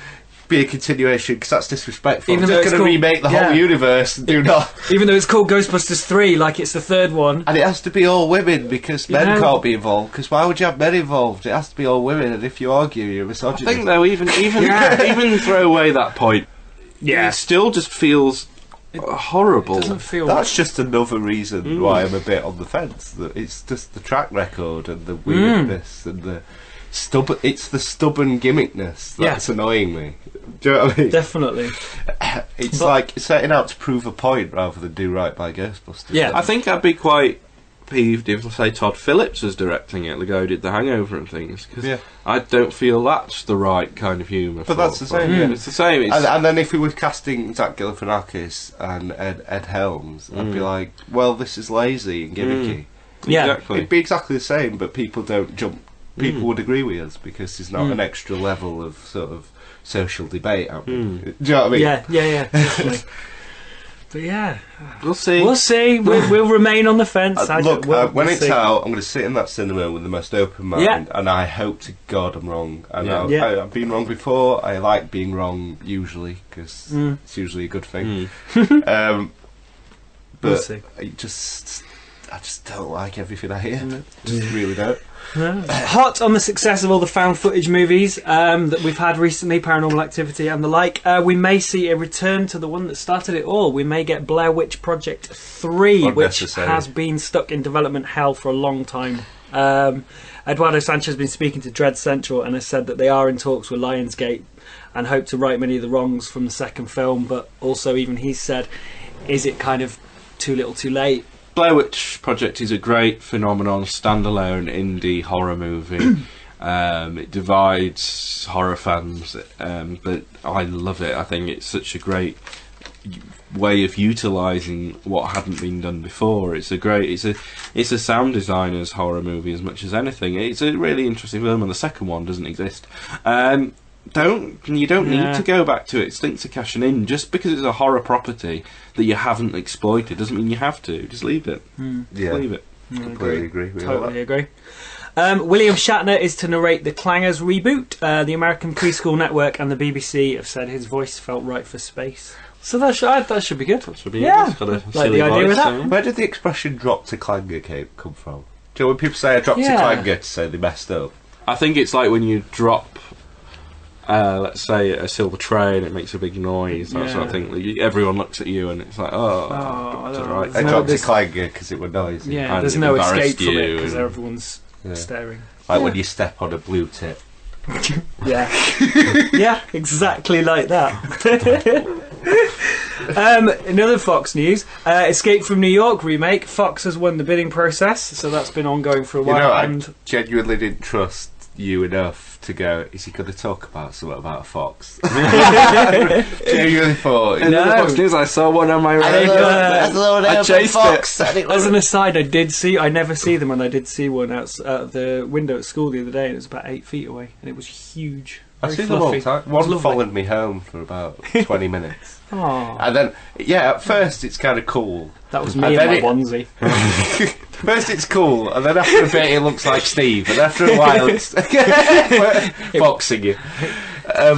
be a continuation because that's disrespectful. Even I'm though just it's going to called- remake the yeah. whole universe and do not. Even though it's called Ghostbusters 3, like it's the third one. And it has to be all women because men know- can't be involved. Because why would you have men involved? It has to be all women. And if you argue, you're a I misogynist. think though, even throw away that point, it still just feels horrible. Doesn't feel. That's just another reason why I'm a bit on the fence. That it's just the track record and the weirdness and the stubborn. It's the stubborn gimmickness that's annoying me. Do you know what I mean? Definitely. It's like setting out to prove a point rather than do right by Ghostbusters. Yeah. I think I'd be quite peeved if, say, Todd Phillips was directing it, the guy who did The Hangover and things, because I don't feel that's the right kind of humour. But that's the same. Yeah. It's the same. It's, And then if we were casting Zach Galifianakis and Ed Helms, I'd be like, well, this is lazy and gimmicky. Yeah. exactly. It'd be exactly the same, but people don't jump. People would agree with us because there's not an extra level of sort of social debate happening. Do you know what I mean? Yeah, definitely. But yeah, We'll see. we'll see. We'll remain on the fence. Look, when we'll it's see. out, I'm going to sit in that cinema with the most open mind, Yeah. and I hope to God I'm wrong. And Yeah. I've been wrong before. I like being wrong usually because it's usually a good thing. We'll But see. I just don't like everything I hear. Just really don't. Hot on the success of all the found footage movies that we've had recently, Paranormal Activity and the like, we may see a return to the one that started it all. We may get Blair Witch Project 3, which Unnecessary. has been stuck in development hell for a long time. Eduardo Sanchez has been speaking to Dread Central and has said that they are in talks with Lionsgate and hope to right many of the wrongs from the second film, but also even he's said, is it kind of too little too late? Blair Witch Project is a great phenomenon, standalone indie horror movie. It divides horror fans, but I love it. I think it's such a great way of utilising what hadn't been done before. It's a sound designer's horror movie as much as anything. It's a really interesting film, and the second one doesn't exist. You don't need to go back to it. Stinks of cashing in. Just because it's a horror property that you haven't exploited doesn't mean you have to. Just leave it. Yeah, Leave it. completely agree with all Totally that. agree. William Shatner is to narrate the Clangers reboot. The American Preschool Network and the BBC have said his voice felt right for space. So that should be good. That should be Yeah. It's got a Like silly the idea voice, of that. so- Where did the expression "drop to clanger" come from? Do you know when people say "I dropped Yeah. to clanger" to say they messed up? I think it's like when you drop let's say a silver tray and it makes a big noise, that sort of thing. Everyone looks at you and it's like, oh, it's alright. I dropped a clanger because it was noisy. Yeah, And there's it no embarrassed escape from it you because and- everyone's staring. Like when you step on a blue tip. Yeah, yeah, exactly like that. Another Fox news: Escape from New York remake. Fox has won the bidding process, so that's been ongoing for a while. You know, and I genuinely didn't trust you enough to go, is he going to talk about something about a fox? Genuinely thought. In the Fox News, I saw one on my radio. I chased fox. as an aside, I never see them, and I did see one out the window at school the other day, and it was about 8 feet away, and it was huge. I Very see them all fluffy. the time. It was One lovely. followed me home for about 20 minutes. Aw, And then, at first it's kind of cool. that was And me in then my onesie. First it's cool, and then after a bit it looks like Steve, and after a while it's boxing you.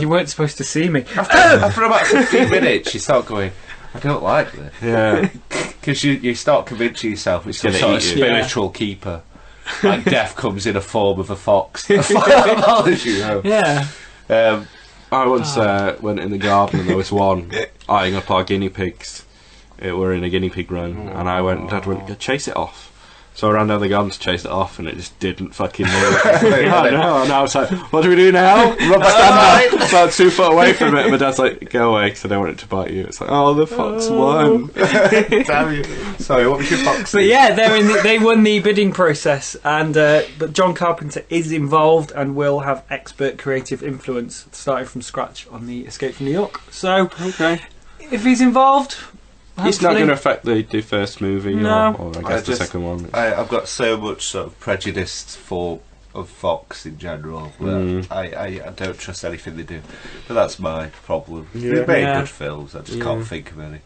You weren't supposed to see me. After about 15 minutes you start going, I don't like this. Yeah. Because you start convincing yourself it's some gonna sort of eat you. spiritual keeper. And death comes in a form of a fox. Follows you home. Yeah. I once went in the garden and there was one eyeing up our guinea pigs. We're in a guinea pig run, and Dad went, go chase it off. So I ran down the garden to chase it off, and it just didn't fucking move. I know, and I was like, what do we do now? Stand up. So I'm 2 foot away from it, and my dad's like, go away, because I don't want it to bite you. It's like, oh, the fox won. Damn you. Sorry, what was your fox? But yeah, they won the bidding process, and but John Carpenter is involved and will have expert creative influence, starting from scratch on the Escape from New York. So, Okay. if he's involved, It's not hopefully- going to affect the first movie, No. or I guess the second one. I've got so much sort of prejudice of Fox in general that I don't trust anything they do. But that's my problem. They make good films, I just can't think of any.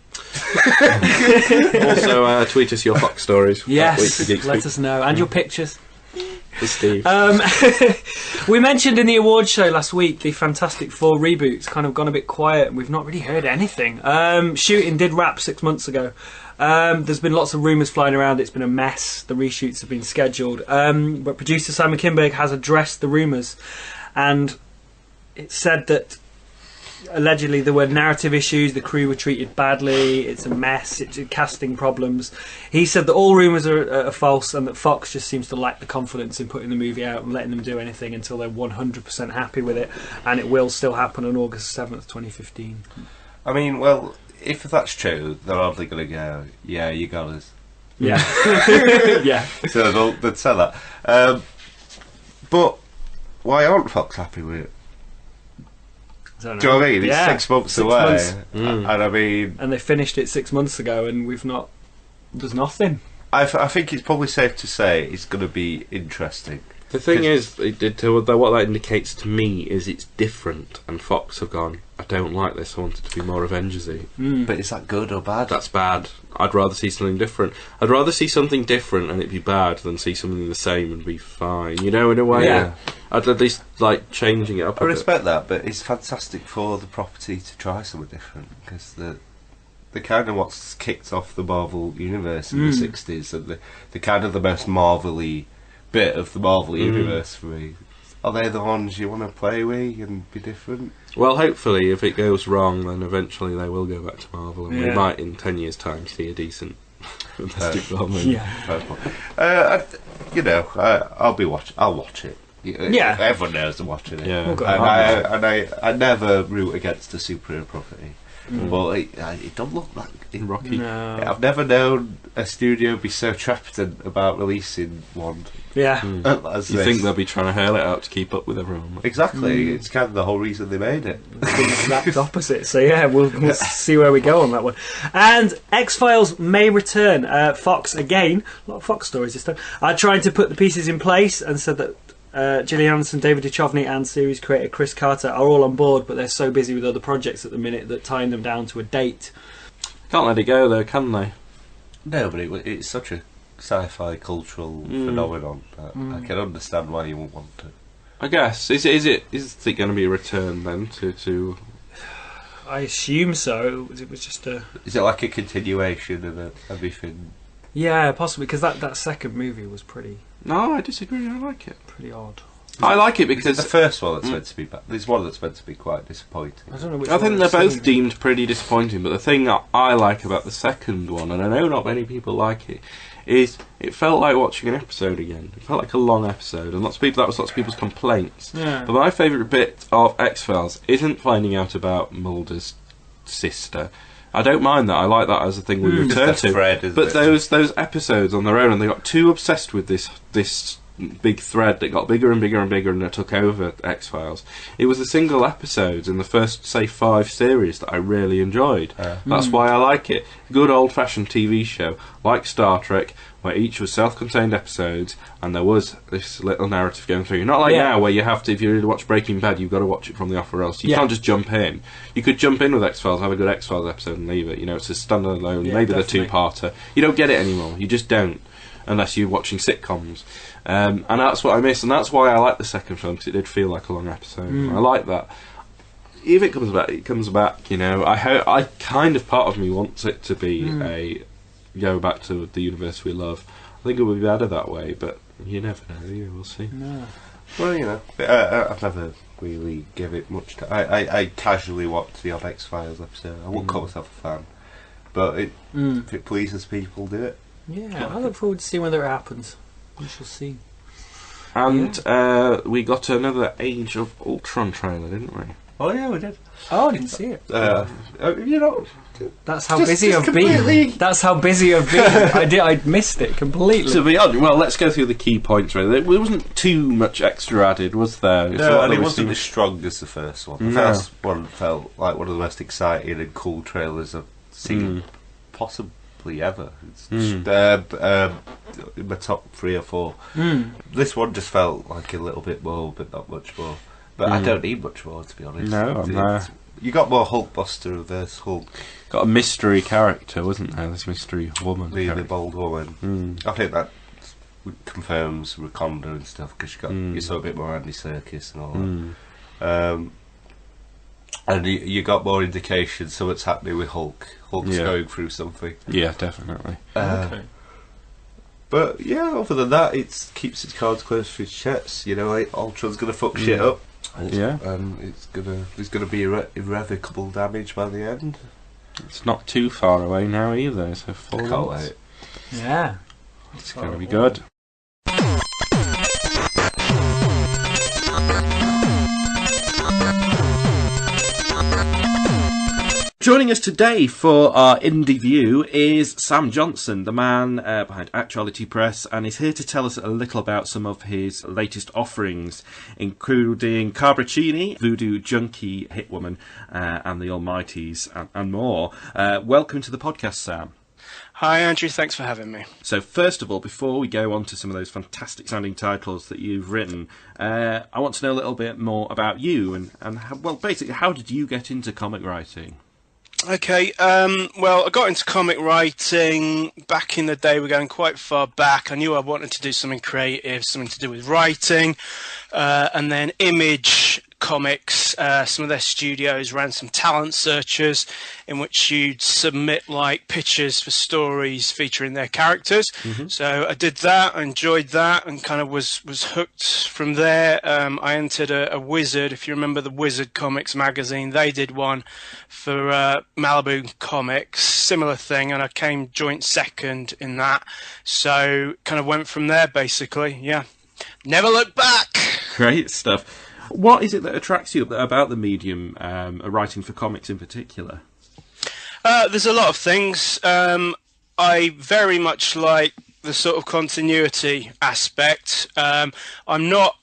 Also, tweet us your Fox stories. Yes, Weekly Geek let Speak us know, and your pictures. with Steve. We mentioned in the awards show last week the Fantastic Four reboot's kind of gone a bit quiet, and we've not really heard anything. Shooting did wrap 6 months ago. There's been lots of rumours flying around. It's been a mess. The reshoots have been scheduled, but producer Simon Kinberg has addressed the rumours, and it said that allegedly there were narrative issues, the crew were treated badly, it's a mess, it's casting problems. He said that all rumours are false, and that Fox just seems to lack the confidence in putting the movie out and letting them do anything until they're 100% happy with it, and it will still happen on August 7th, 2015. I mean, well, if that's true, they're hardly going to go, yeah, you got us. Yeah. Yeah. So they'd say that. But why aren't Fox happy with it? Do you know what I mean? It's Yeah. 6 months 6 away. months. And I mean, And they finished it 6 months ago, and there's nothing. I think it's probably safe to say it's going to be interesting. The thing is, what that indicates to me is it's different, and Fox have gone, I don't like this, I want it to be more Avengers-y. But is that good or bad? That's bad. I'd rather see something different. I'd rather see something different and it be bad than see something the same and be fine. You know, in a way. Yeah. I'd at least like changing it up I a respect that, but it's fantastic for the property to try something different, because the kind of what's kicked off the Marvel universe in the 60s, and the kind of the most Marvel-y bit of the Marvel universe for me. Are they the ones you want to play with and be different? bit. Well, hopefully, if it goes wrong, then eventually they will go back to Marvel, and we might, in 10 years' time, see a decent Fantastic Four movie. Yeah. I'll be watching. I'll watch it. Yeah. Everyone knows I'm watching it. Yeah. Okay. And I never root against a superhero property. But it don't look like Rocky. No. I've never known a studio be so trepidant about releasing one. Yeah. As You this. think they'll be trying to hurl it out to keep up with everyone? Exactly. It's kind of the whole reason they made it. The exact opposite. So yeah, we'll see where we go on that one. And X-Files may return. Fox again, a lot of Fox stories this time, are trying to put the pieces in place, and said that Gillian Anderson, David Duchovny and series creator Chris Carter are all on board, but they're so busy with other projects at the minute that tying them down to a date. Can't let it go though, can they? No, but it's such a sci-fi cultural phenomenon that I can understand why you wouldn't want to. I guess. Is it going to be a return then to? I assume so. It was just a... Is it like a continuation of everything? Yeah, possibly, because that second movie was pretty No, I disagree. I like it. odd. I like it It's because the first one that's meant to be bad. There's one that's meant to be quite disappointing. I don't know which I think one they're I've both seen. deemed pretty disappointing, but the thing I like about the second one, and I know not many people like it, is it felt like watching an episode again. It felt like a long episode, and that was lots of people's complaints. Yeah. But my favourite bit of X-Files isn't finding out about Mulder's sister. I don't mind that. I like that as a thing we return Just a to. thread, isn't But it? those episodes on their own, and they got too obsessed with this big thread that got bigger and bigger and bigger, and it took over X-Files. It was the single episodes in the first, say, 5 series that I really enjoyed. That's why I like it. Good old-fashioned TV show, like Star Trek, where each was self-contained episodes, and there was this little narrative going through. Not like now, where you have to, if you really watch Breaking Bad, you've got to watch it from the off, or else you can't just jump in. You could jump in with X-Files, have a good X-Files episode, and leave it. You know, it's a standalone, maybe the two-parter. You don't get it anymore. You just don't, unless you're watching sitcoms. And that's what I miss, and that's why I like the second film, because it did feel like a long episode. I like that. If it comes back, it comes back. You know, I kind of, part of me wants it to be a go back to the universe we love. I think it would be better that way, but you never know. Yeah, we'll see. No. Well, you know, I've never really give it much time. I casually watch the odd X-Files episode. I wouldn't call myself a fan, but if it pleases people, do it. Yeah, I look forward to seeing whether it happens. We shall see. And we got another Age of Ultron trailer, didn't we? Oh yeah, we did. Oh, I didn't see it. You know, That's how Just- busy just I've completely- been. That's how busy I've been. I'd missed it completely. To be honest, well, let's go through the key points. Really, there wasn't too much extra added, was there? no, and it There wasn't as strong as the first one. The No. first one felt like one of the most exciting and cool trailers I've seen, possibly ever. It's in my top 3 or 4. This one just felt like a little bit more, but not much more. But I don't need much more, to be honest. No, It's- you got more Hulkbuster reverse Hulk, got a mystery character, wasn't there? This mystery woman. really character. bold woman. I think that confirms Wakanda and stuff, because you saw a bit more Andy Serkis and all that. And you got more indication so what's happening with Hulk. Hulk's going through something. Yeah, definitely. Okay. But yeah, other than that, it keeps its cards close to its chest. You know, Ultron's gonna fuck shit up. Yeah. And there's gonna be irrevocable damage by the end. It's not too far away now either, so 4 I can't months. wait. Yeah. It's going to be good. Joining us today for our Indie View is Sam Johnson, the man behind Actuality Press, and he's here to tell us a little about some of his latest offerings, including Carbracini, Voodoo Junkie, Hitwoman, and the Almighties, and more. Welcome to the podcast, Sam. Hi Andrew, thanks for having me. So first of all, before we go on to some of those fantastic sounding titles that you've written, I want to know a little bit more about you and how, well, basically, how did you get into comic writing? Okay, well, I got into comic writing back in the day. We're going quite far back. I knew I wanted to do something creative, something to do with writing, and then Image Comics, some of their studios ran some talent searches in which you'd submit like pitches for stories featuring their characters. So I did that, I enjoyed that, and kind of was hooked from there. I entered a Wizard, if you remember the Wizard Comics magazine, they did one for Malibu Comics, similar thing, and I came joint second in that. So kind of went from there basically, yeah. Never looked back! Great stuff. What is it that attracts you about the medium, writing for comics in particular? There's a lot of things. I very much like the sort of continuity aspect. I'm not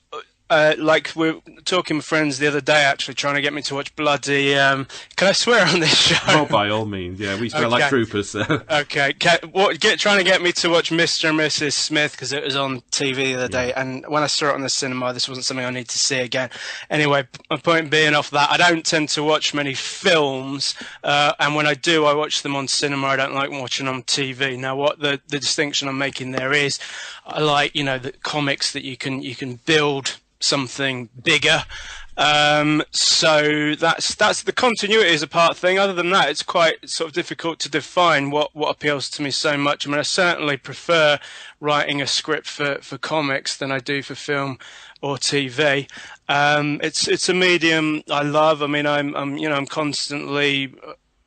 like we were talking with friends the other day, actually trying to get me to watch bloody. Can I swear on this show? Oh, by all means, yeah. We smell like troopers, so. Okay, trying to get me to watch Mr. and Mrs. Smith because it was on TV the other day, and when I saw it on the cinema, this wasn't something I need to see again. Anyway, my point being off that, I don't tend to watch many films, and when I do, I watch them on cinema. I don't like watching on TV. Now, what the distinction I'm making there is, I like the comics that you can build something bigger So that's the continuity is a part thing. Other than that, it's quite sort of difficult to define what appeals to me so much. I mean, I certainly prefer writing a script for comics than I do for film or TV. It's a medium I love. I mean, I'm constantly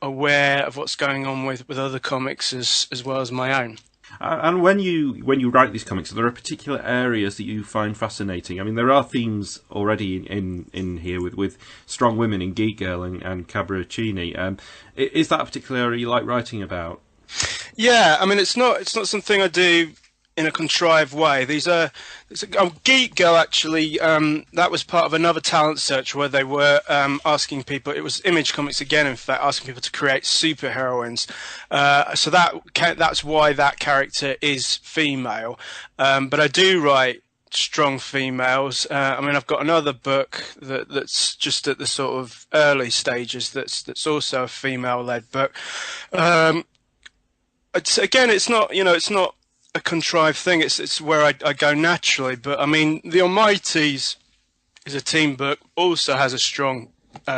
aware of what's going on with other comics as well as my own. And when you write these comics, there are particular areas that you find fascinating. I mean, there are themes already in here with strong women in Geek Girl and Cabricini. Is that a particular area you like writing about? Yeah, I mean, it's not something I do in a contrived way. Geek Girl actually, that was part of another talent search where they were asking people, it was Image Comics again, in fact, asking people to create superheroines. So that's why that character is female. But I do write strong females. I mean, I've got another book that's just at the sort of early stages that's also a female-led book. It's not a contrived thing. It's where I go naturally. But I mean, The Almighties is a team book. Also has a strong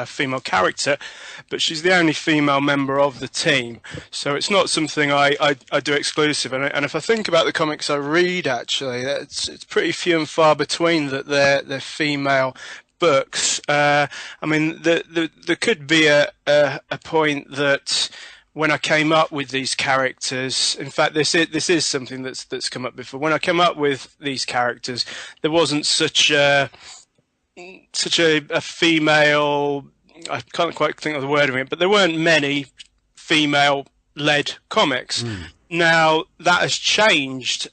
female character, but she's the only female member of the team. So it's not something I do exclusive. And if I think about the comics I read, actually, it's pretty few and far between that they're female books. I mean, there could be a point that when I came up with these characters, in fact, this is something that's come up before. When I came up with these characters, there wasn't such a female. I can't quite think of the word of it, but there weren't many female-led comics. Now that has changed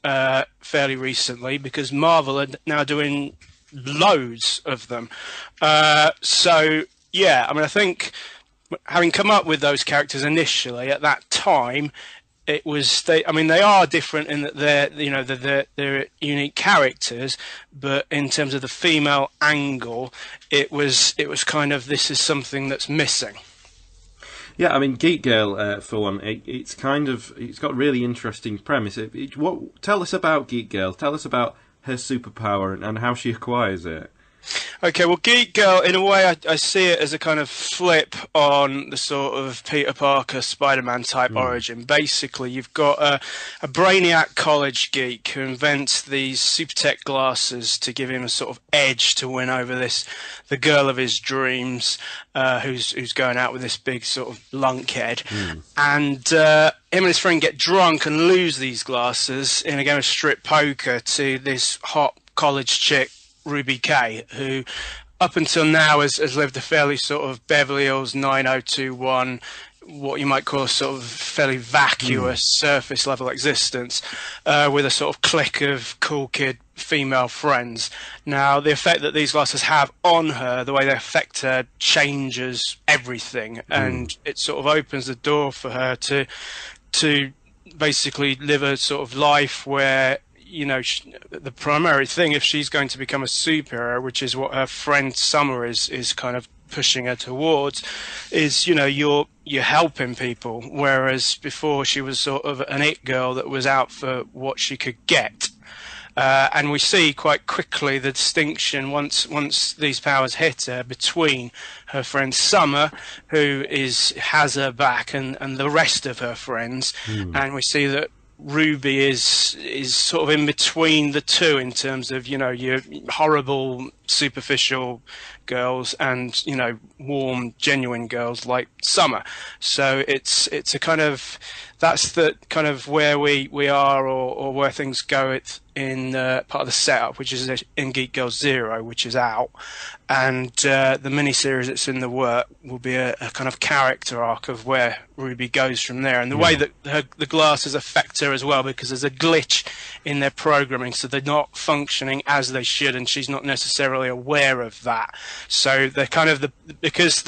fairly recently because Marvel are now doing loads of them. So yeah, I mean, I think, having come up with those characters initially at that time, they are different in that they're unique characters, but in terms of the female angle, it was kind of, this is something that's missing. Yeah, I mean, Geek Girl, for one, it's got a really interesting premise. Tell us about Geek Girl. Tell us about her superpower and how she acquires it. Okay, well, Geek Girl, in a way, I see it as a kind of flip on the sort of Peter Parker, Spider-Man type origin. Basically, you've got a brainiac college geek who invents these super tech glasses to give him a sort of edge to win over the girl of his dreams, who's going out with this big sort of lunkhead. And him and his friend get drunk and lose these glasses in a game of strip poker to this hot college chick, Ruby Kay, who up until now has lived a fairly sort of Beverly Hills 9021, what you might call a sort of fairly vacuous surface level existence, with a sort of clique of cool kid female friends. Now, the effect that these glasses have on her, the way they affect her, changes everything, and it sort of opens the door for her to basically live a sort of life where, you know, the primary thing, if she's going to become a superhero, which is what her friend Summer is kind of pushing her towards, is, you know, you're helping people, whereas before she was sort of an it girl that was out for what she could get. And we see quite quickly the distinction once these powers hit her between her friend Summer, who has her back, and the rest of her friends, and we see that Ruby is sort of in between the two in terms of, you know, your horrible, superficial girls and, you know, warm, genuine girls like Summer. So it's a kind of, that's the kind of where we are, or where things go in part of the setup, which is in Geek Girl Zero, which is out, and the miniseries that's in the work will be a kind of character arc of where Ruby goes from there, and the way that the glasses affect her as well, because there's a glitch in their programming, so they're not functioning as they should, and she's not necessarily aware of that. So they're kind of because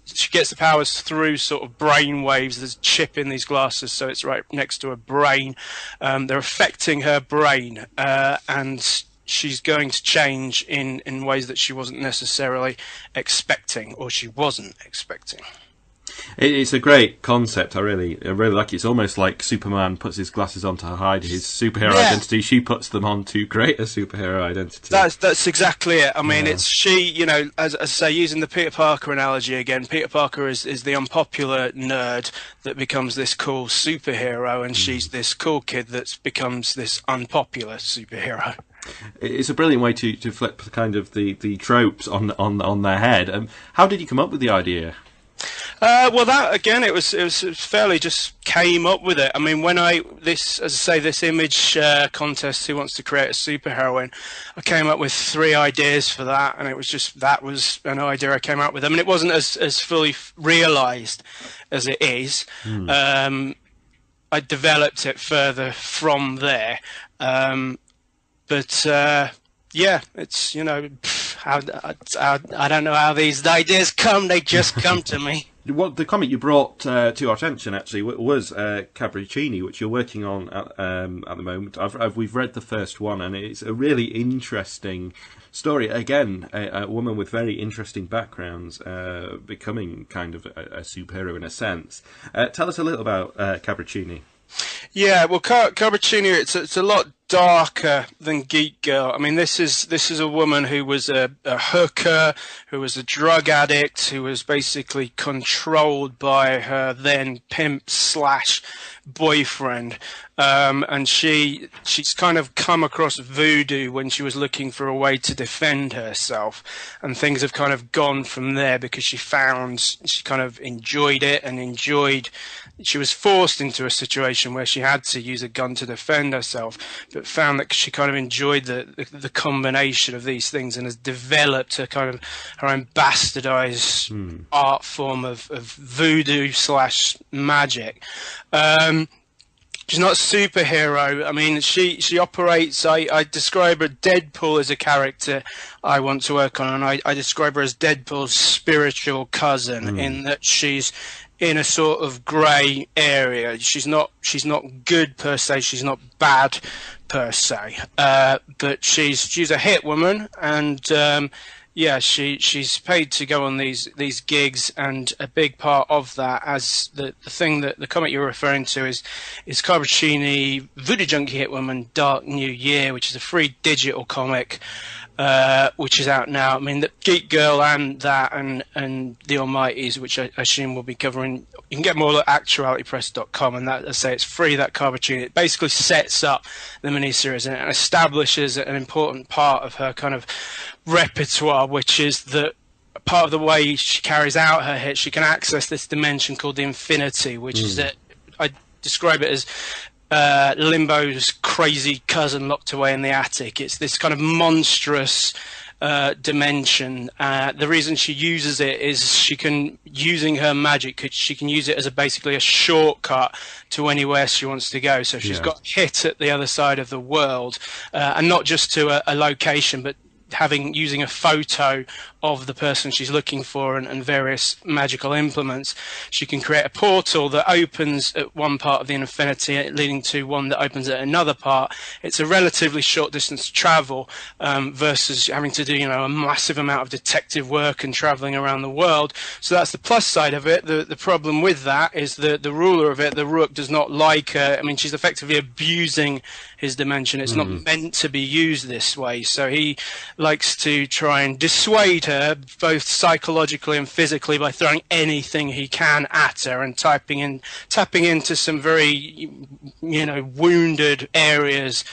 she gets the powers through sort of brain waves. There's a chip in these glasses, so it's right next to her brain. They're affecting her brain, and she's going to change in ways that she wasn't necessarily expecting, or she wasn't expecting. It's a great concept. I really like it. It's almost like Superman puts his glasses on to hide his superhero identity. She puts them on to create a superhero identity. That's exactly it. I mean, it's she. You know, as I say, using the Peter Parker analogy again. Peter Parker is the unpopular nerd that becomes this cool superhero, and she's this cool kid that becomes this unpopular superhero. It's a brilliant way to flip kind of the tropes on their head. How did you come up with the idea? Well, that again, it was fairly just came up with it. I mean, when this image contest, who wants to create a superheroine, I came up with 3 ideas for that, and that was an idea I came up with. I mean, it wasn't as fully realised as it is. I developed it further from there, but. Yeah, it's, you know, I don't know how these ideas come. They just come to me. What the comic you brought to our attention actually was Cabricini, which you're working on at the moment. We've read the first one, and it's a really interesting story. Again, a woman with very interesting backgrounds becoming kind of a superhero in a sense. Tell us a little about Cabricini. Yeah, well, Cabricini, it's a lot darker than Geek Girl. I mean, this is a woman who was a hooker, who was a drug addict, who was basically controlled by her then pimp / boyfriend, and she's kind of come across voodoo when she was looking for a way to defend herself, and things have kind of gone from there because she kind of enjoyed it and she was forced into a situation where she had to use a gun to defend herself, but found that she kind of enjoyed the combination of these things and has developed a kind of her own bastardized art form of voodoo / magic. She's not a superhero. I mean, she operates. I describe her Deadpool as a character I want to work on, and I describe her as Deadpool's spiritual cousin in that she's in a sort of grey area. She's not good per se. She's not bad per se. But she's a hit woman, and yeah, she's paid to go on these gigs, and a big part of that, as the thing that the comic you're referring to is Cabricini Voodoo Junkie Hit Woman Dark New Year, which is a free digital comic. Which is out now. I mean, the Geek Girl and that and the Almighties, which I assume we'll be covering. You can get more at actualitypress.com, and that, I say, it's free. That Cabricini, it basically sets up the miniseries and establishes an important part of her kind of repertoire, which is that part of the way she carries out her hits, she can access this dimension called the Infinity, which is that I describe it as Limbo's crazy cousin locked away in the attic. It's this kind of monstrous dimension. The reason she uses it is using her magic, she can use it as basically a shortcut to anywhere she wants to go. So if she's got hit at the other side of the world, and not just to a location, but using a photo of the person she's looking for and various magical implements, she can create a portal that opens at one part of the Infinity, leading to one that opens at another part. It's a relatively short distance travel versus having to do a massive amount of detective work and traveling around the world. So that's the plus side of it. The problem with that is the ruler of it, the Rook, does not like her. I mean, she's effectively abusing his dimension. It's not meant to be used this way, so he likes to try and dissuade her both psychologically and physically by throwing anything he can at her and tapping into some very wounded areas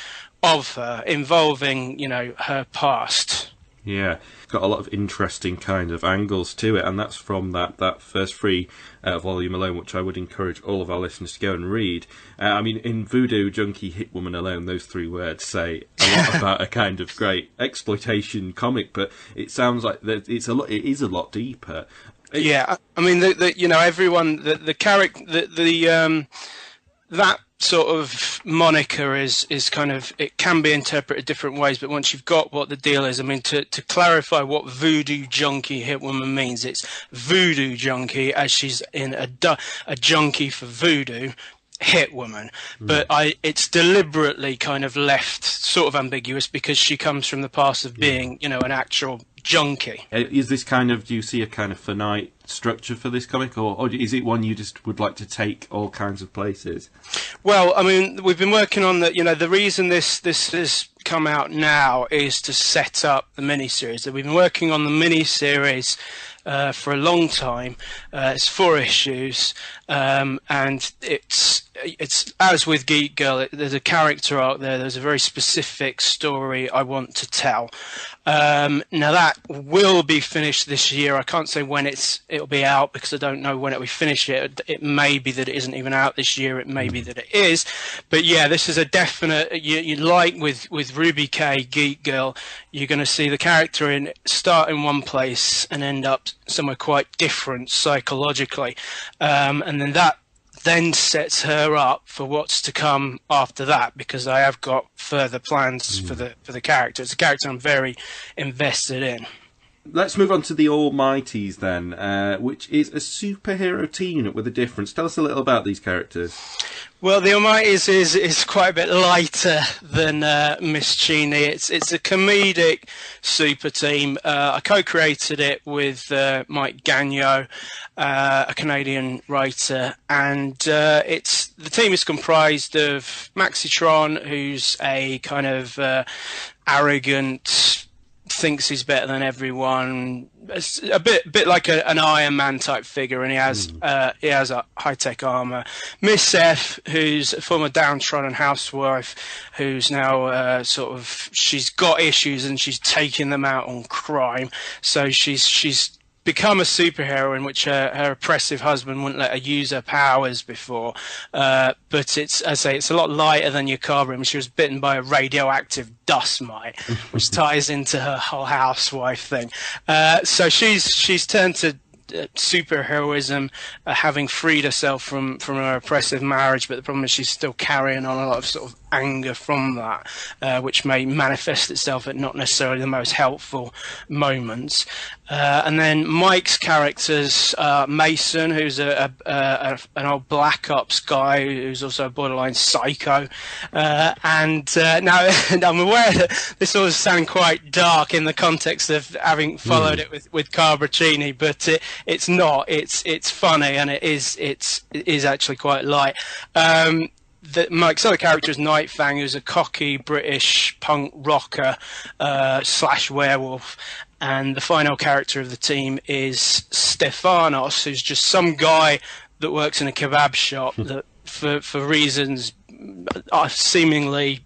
of her, involving her past. Yeah, got a lot of interesting kind of angles to it, and that's from that first free volume alone, which I would encourage all of our listeners to go and read. I mean, in Voodoo Junkie Hit Woman alone, those 3 words say a lot about a kind of great exploitation comic, but it sounds like that it is a lot deeper. Yeah, I mean, everyone, the character, that sort of moniker is kind of, it can be interpreted different ways, but once you've got what the deal is, I mean, to clarify what Voodoo Junkie Hit Woman means, it's Voodoo Junkie as she's in a junkie for voodoo hit woman, but it's deliberately kind of left sort of ambiguous because she comes from the past of being an actual junkie. Is this kind of, do you see a kind of finite structure for this comic, or is it one you just would like to take all kinds of places? Well, I mean, we've been working on the. The reason this has come out now is to set up the miniseries. That we've been working on the miniseries for a long time. It's 4 issues, and it's as with Geek Girl. There's a character arc there. There's a very specific story I want to tell. Now that will be finished this year. I can't say when it'll be out because I don't know when it'll be finished yet. It may be that it isn't even out this year. It may be that it is. But yeah, this is a definite. You like with Ruby K, Geek Girl, you're going to see the character start in one place and end up somewhere quite different psychologically, and then sets her up for what's to come after that, because I have got further plans for the character. It's a character I'm very invested in. Let's move on to the Almighties then, which is a superhero team with a difference. Tell us a little about these characters. Well, the Almighties is quite a bit lighter than Miss Cheney. It's a comedic super team. I co-created it with Mike Gagnon, a Canadian writer, and the team is comprised of Maxitron, who's a kind of arrogant, thinks he's better than everyone. It's a bit like an Iron Man type figure, and he has a high-tech armor. Miss F, who's a former downtrodden housewife, who's now she's got issues and she's taking them out on crime. So she's become a superhero in which her oppressive husband wouldn't let her use her powers before. But it's a lot lighter than your car room. She was bitten by a radioactive dust mite, which ties into her whole housewife thing. So she's turned to superheroism, having freed herself from her oppressive marriage, but the problem is she's still carrying on a lot of sort of anger from that, which may manifest itself at not necessarily the most helpful moments. And then Mike's characters, Mason, who's an old Black Ops guy who's also a borderline psycho, and now I'm aware that this all sounds quite dark in the context of having followed it with Carbracini, but it's not. It's funny, and it is actually quite light. Mike's other character is Nightfang, who's a cocky British punk rocker / werewolf. And the final character of the team is Stefanos, who's just some guy that works in a kebab shop that, for reasons seemingly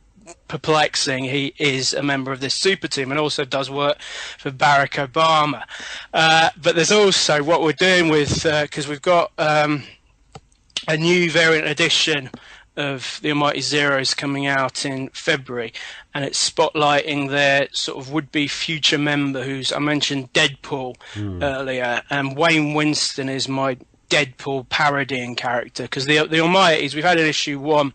perplexing, he is a member of this super team and also does work for Barack Obama. But there's also what we're doing with, because we've got a new variant edition of the Almighty Zeros coming out in February, and it's spotlighting their sort of would-be future member, who's, I mentioned Deadpool earlier, and Wayne Winston is my Deadpool parodying character, because the Almighties, we've had an issue 1,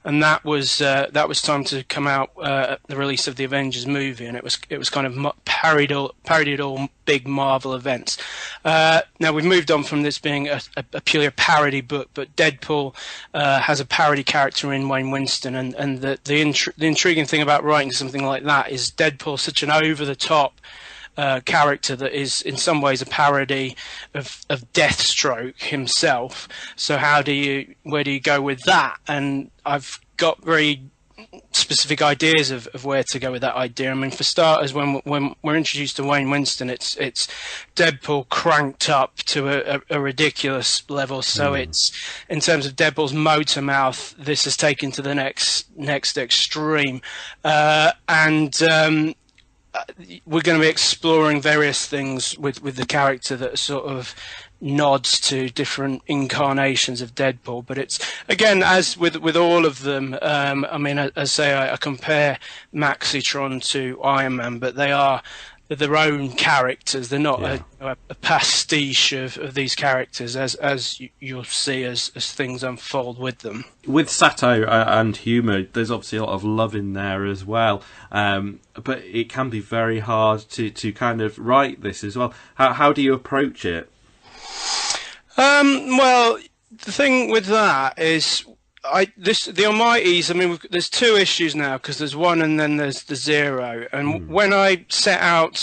and that was time to come out at the release of the Avengers movie, and it was kind of parodied all big Marvel events. Now we've moved on from this being a purely parody book, but Deadpool has a parody character in Wayne Winston, and the intriguing thing about writing something like that is Deadpool's such an over-the-top character that is in some ways a parody of Deathstroke himself. So where do you go with that? And I've got very specific ideas of where to go with that idea. I mean, for starters, when we're introduced to Wayne Winston, it's Deadpool cranked up to a ridiculous level. So it's, in terms of Deadpool's motor mouth, this is taken to the next extreme, and we're going to be exploring various things with the character that sort of nods to different incarnations of Deadpool. But it's, again, as with all of them, I mean, as I say, I compare Maxitron to Iron Man, but they're their own characters. They're not a pastiche of these characters, as you'll see as things unfold with them. With satire and humour, there's obviously a lot of love in there as well. But it can be very hard to kind of write this as well. How do you approach it? Well, the thing with that is the Almighties. I mean, there's two issues now because there's one and then there's the zero. And when I set out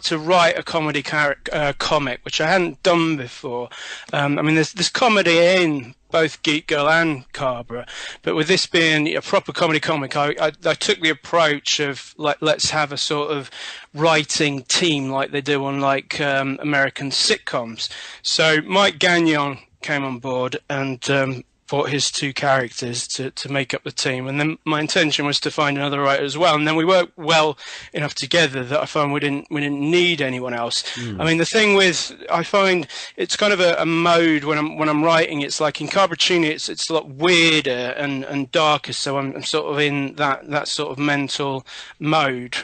to write a comedy comic, which I hadn't done before. I mean, there's comedy in both Geek Girl and Cabra, but with this being a proper comedy comic, I took the approach of like, let's have a sort of writing team like they do on like American sitcoms. So Mike Gagnon came on board and brought his two characters to make up the team, and then my intention was to find another writer as well, and then we worked well enough together that I found we didn't need anyone else. I mean, the thing with, I find it's kind of a mode when I'm writing. It's like in Carbuccini, it's a lot weirder and darker, so I'm sort of in that sort of mental mode.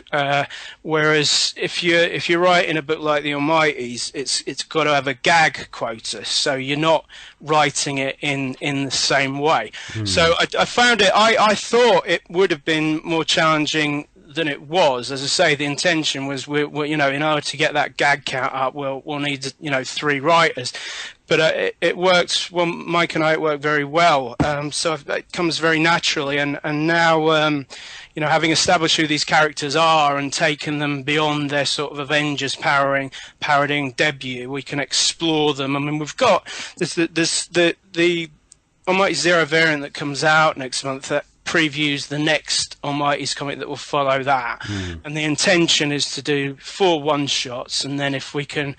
Whereas if you're writing a book like The Almighties, it's got to have a gag quota, so you're not writing it in the same way. So I found it, I thought it would have been more challenging than it was. As I say, the intention was we in order to get that gag count up, we'll need 3 writers. But it works. Well, Mike and I, it worked very well. So it comes very naturally. And now, having established who these characters are and taken them beyond their sort of Avengers parodying debut, we can explore them. I mean, we've got the Almighty Zero variant that comes out next month that previews the next Almighty's comic that will follow that. And the intention is to do 4 one-shots, and then if we can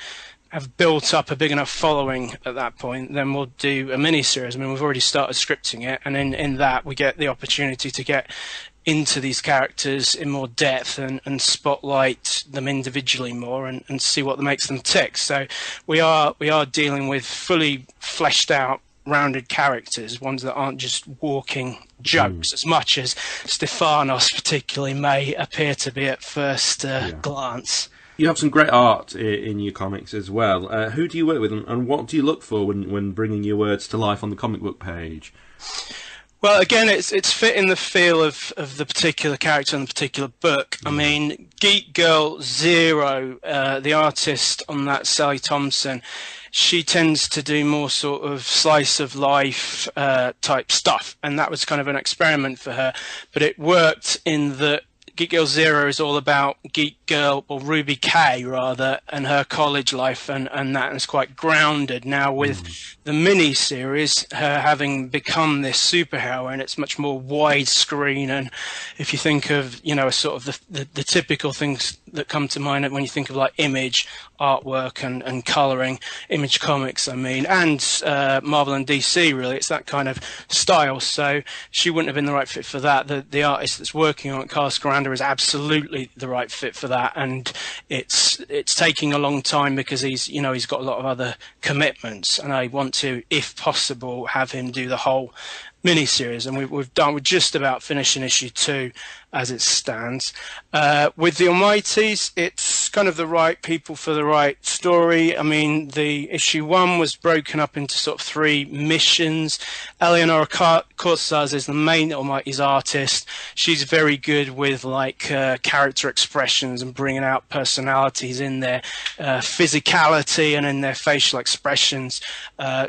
have built up a big enough following at that point, then we'll do a mini-series. I mean, we've already started scripting it, and in that we get the opportunity to get into these characters in more depth and spotlight them individually more and see what makes them tick. So we are dealing with fully fleshed out, rounded characters, ones that aren't just walking jokes, as much as Stefanos particularly may appear to be at first glance. You have some great art in your comics as well. Who do you work with, and what do you look for when bringing your words to life on the comic book page? Well, again, it's fitting the feel of the particular character in the particular book. I mean, Geek Girl Zero, the artist on that, Sally Thompson, she tends to do more sort of slice of life type stuff, and that was kind of an experiment for her. But it worked in that Geek Girl Zero is all about Geek Girl, or Ruby K rather, and her college life, and that is quite grounded. Now with the mini-series, her having become this superhero, and it's much more widescreen, and if you think of, a sort of the typical things that come to mind when you think of like Image, artwork and colouring, Image Comics, I mean, and Marvel and DC, really, it's that kind of style, so she wouldn't have been the right fit for that. The artist that's working on it, Carl Scaranda, is absolutely the right fit for that, and it's taking a long time because he's got a lot of other commitments, and I want to, if possible, have him do the whole mini-series, and we're just about finishing issue 2 as it stands. With the Almighties, it's kind of the right people for the right story. I mean, the issue 1 was broken up into sort of 3 missions. Eleonora Cortazar is the main Almighties artist. She's very good with like character expressions and bringing out personalities in their physicality and in their facial expressions.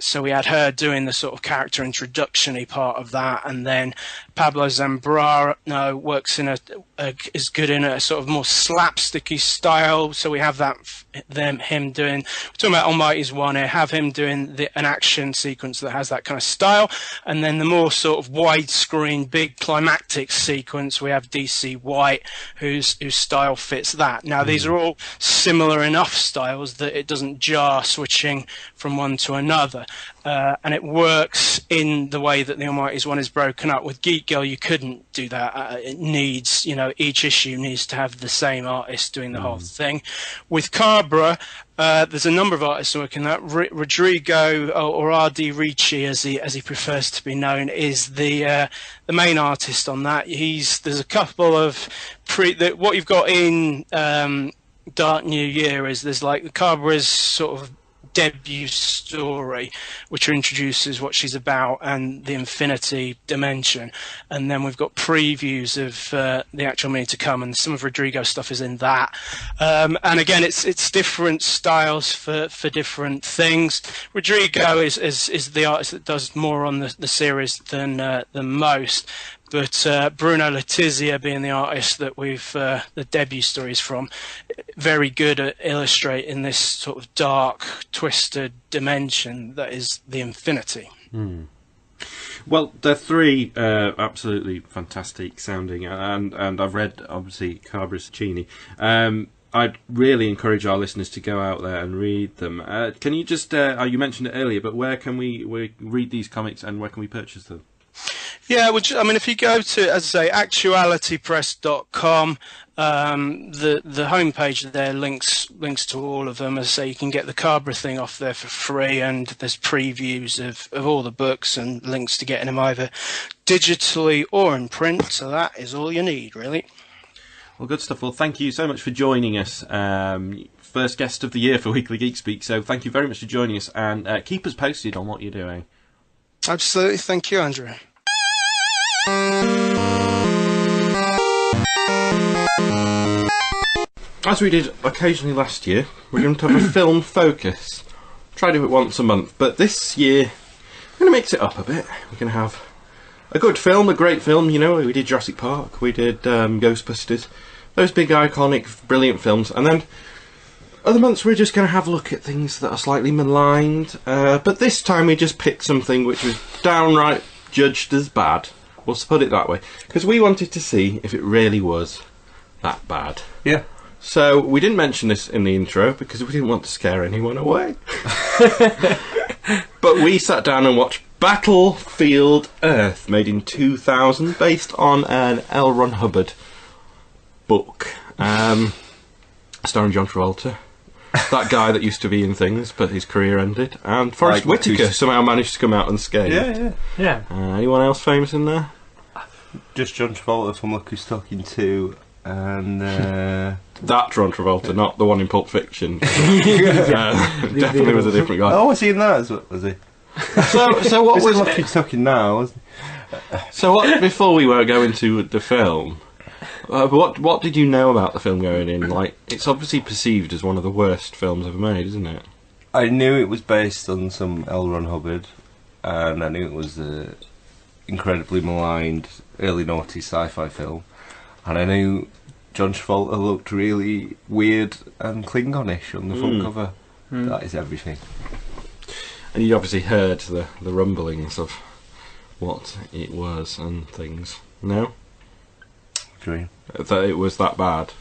So we had her doing the sort of character introduction-y part of that, and then Pablo Zambrano works in is good in a sort of more slapsticky style. So we have him doing. We're talking about Almighty's 1 here. Have him doing an action sequence that has that kind of style, and then the more sort of widescreen, big climactic sequence, we have DC White, whose style fits that. Now these are all similar enough styles that it doesn't jar switching from one to another. And it works in the way that the Almighty's 1 is broken up. With Geek Girl, you couldn't do that. It needs, each issue needs to have the same artist doing the whole thing. With Cabra, there's a number of artists working that. Rodrigo, or R.D. Ricci, as he prefers to be known, is the main artist on that. There's a couple of what you've got in Dark New Year is there's like the Cabra's sort of debut story, which introduces what she's about and the infinity dimension. And then we've got previews of the actual movie to come, and some of Rodrigo's stuff is in that. And again, it's different styles for different things. Rodrigo is the artist that does more on the series than most. But Bruno Letizia, being the artist that we've the debut stories from, very good at illustrating this sort of dark, twisted dimension that is the infinity. Well, they're three absolutely fantastic sounding, and I've read obviously Cabricini. I'd really encourage our listeners to go out there and read them. Can you just you mentioned it earlier, but where can we read these comics and where can we purchase them? Yeah, which, I mean, if you go to, as I say, actualitypress.com, the homepage there links to all of them. As I say, you can get the Cabra thing off there for free, and there's previews of all the books and links to getting them either digitally or in print, so that is all you need, really. Well, good stuff. Well, thank you so much for joining us. First guest of the year for Weekly Geek Speak, so thank you very much for joining us, and keep us posted on what you're doing. Absolutely. Thank you, Andrew. As we did occasionally last year, we're going to have a film focus. Try to do it once a month, but this year we're going to mix it up a bit. We're going to have a good film, a great film. You know, we did Jurassic Park, we did Ghostbusters, those big iconic brilliant films, and then other months we're just going to have a look at things that are slightly maligned, but this time we just picked something which was downright judged as bad. We'll put it that way, because we wanted to see if it really was that bad. Yeah. So we didn't mention this in the intro because we didn't want to scare anyone away. But we sat down and watched Battlefield Earth, made in 2000, based on an L. Ron Hubbard book, starring John Travolta. That guy that used to be in things, but his career ended. And Forrest Whitaker somehow managed to come out unscathed. Yeah. Anyone else famous in there? Just John Travolta from Look Who's Talking To, and That John Travolta, not the one in Pulp Fiction. Definitely was a different guy. oh, was he in that? Was he? So what was Look Who's Talking Now? Wasn't he? So what? Before we were going to the film, what did you know about the film going in? Like, it's obviously perceived as one of the worst films ever made, isn't it? I knew it was based on some L. Ron Hubbard, and I knew it was a incredibly maligned early noughties sci-fi film, and I knew John Travolta looked really weird and Klingonish on the front cover. That is everything. And you obviously heard the rumblings of what it was and things. No? Dream. That it was that bad.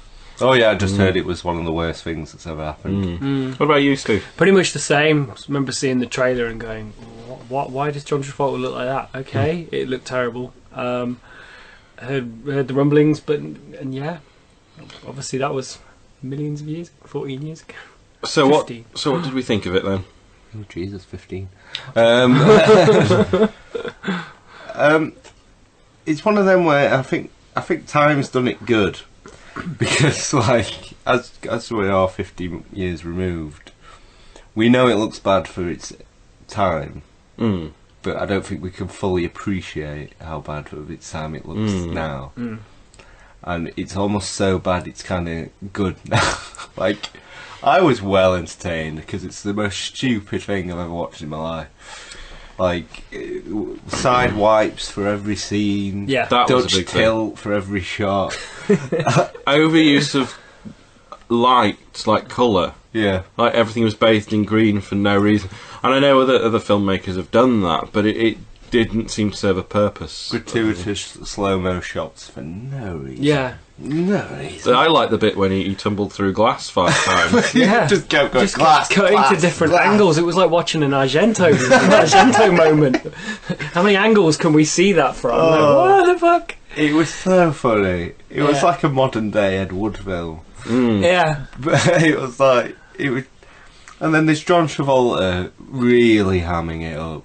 Oh yeah, I just heard it was one of the worst things that's ever happened. What about you, Stu? Pretty much the same. I remember seeing the trailer and going, "What? Why does John Travolta look like that?" Okay, it looked terrible. Heard the rumblings, and yeah, obviously that was millions of years, 14 years ago. So 15. what did we think of it then? Oh Jesus, 15. It's one of them where I think time's done it good, because like as we are 50 years removed, we know it looks bad for its time, but I don't think we can fully appreciate how bad for its time it looks now. And it's almost so bad it's kind of good now. Like, I was well entertained because it's the most stupid thing I've ever watched in my life. Like, side wipes for every scene, Yeah. That was a Dutch big tilt for every shot. Overuse of lights, like colour. Yeah. Like, everything was bathed in green for no reason. And I know other filmmakers have done that, but it didn't seem to serve a purpose. Gratuitous slow-mo shots for no reason. Yeah. No reason. I like the bit when he tumbled through glass 5 times. Yeah. Just kept going, Just glass, cutting glass, to different glass. angles. It was like watching an Argento moment. How many angles can we see that from? Like, what the fuck? It was so funny. It was Yeah. like a modern-day Ed Wood film. Yeah. But it was like... it was, and then this John Travolta really hamming it up.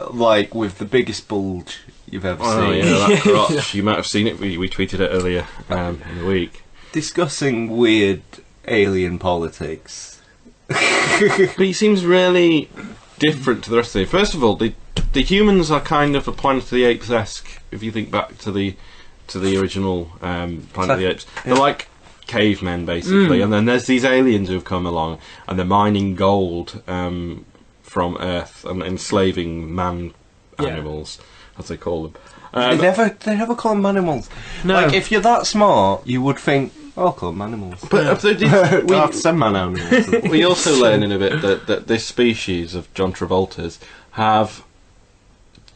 Like, with the biggest bulge you've ever Oh, seen. yeah, that crotch. You might have seen it. We tweeted it earlier in the week. Discussing weird alien politics But he seems really different to the rest of it. First of all, the humans are kind of a Planet of the Apes-esque. If you think back to the original Planet of the Apes, they're like cavemen basically, and then there's these aliens who have come along and they're mining gold from Earth and enslaving man animals, as they call them. They never call them animals. No. Like, if you're that smart, you would think, I'll call them animals. But We have some man animals. we also learn in a bit that this species of John Travolta's have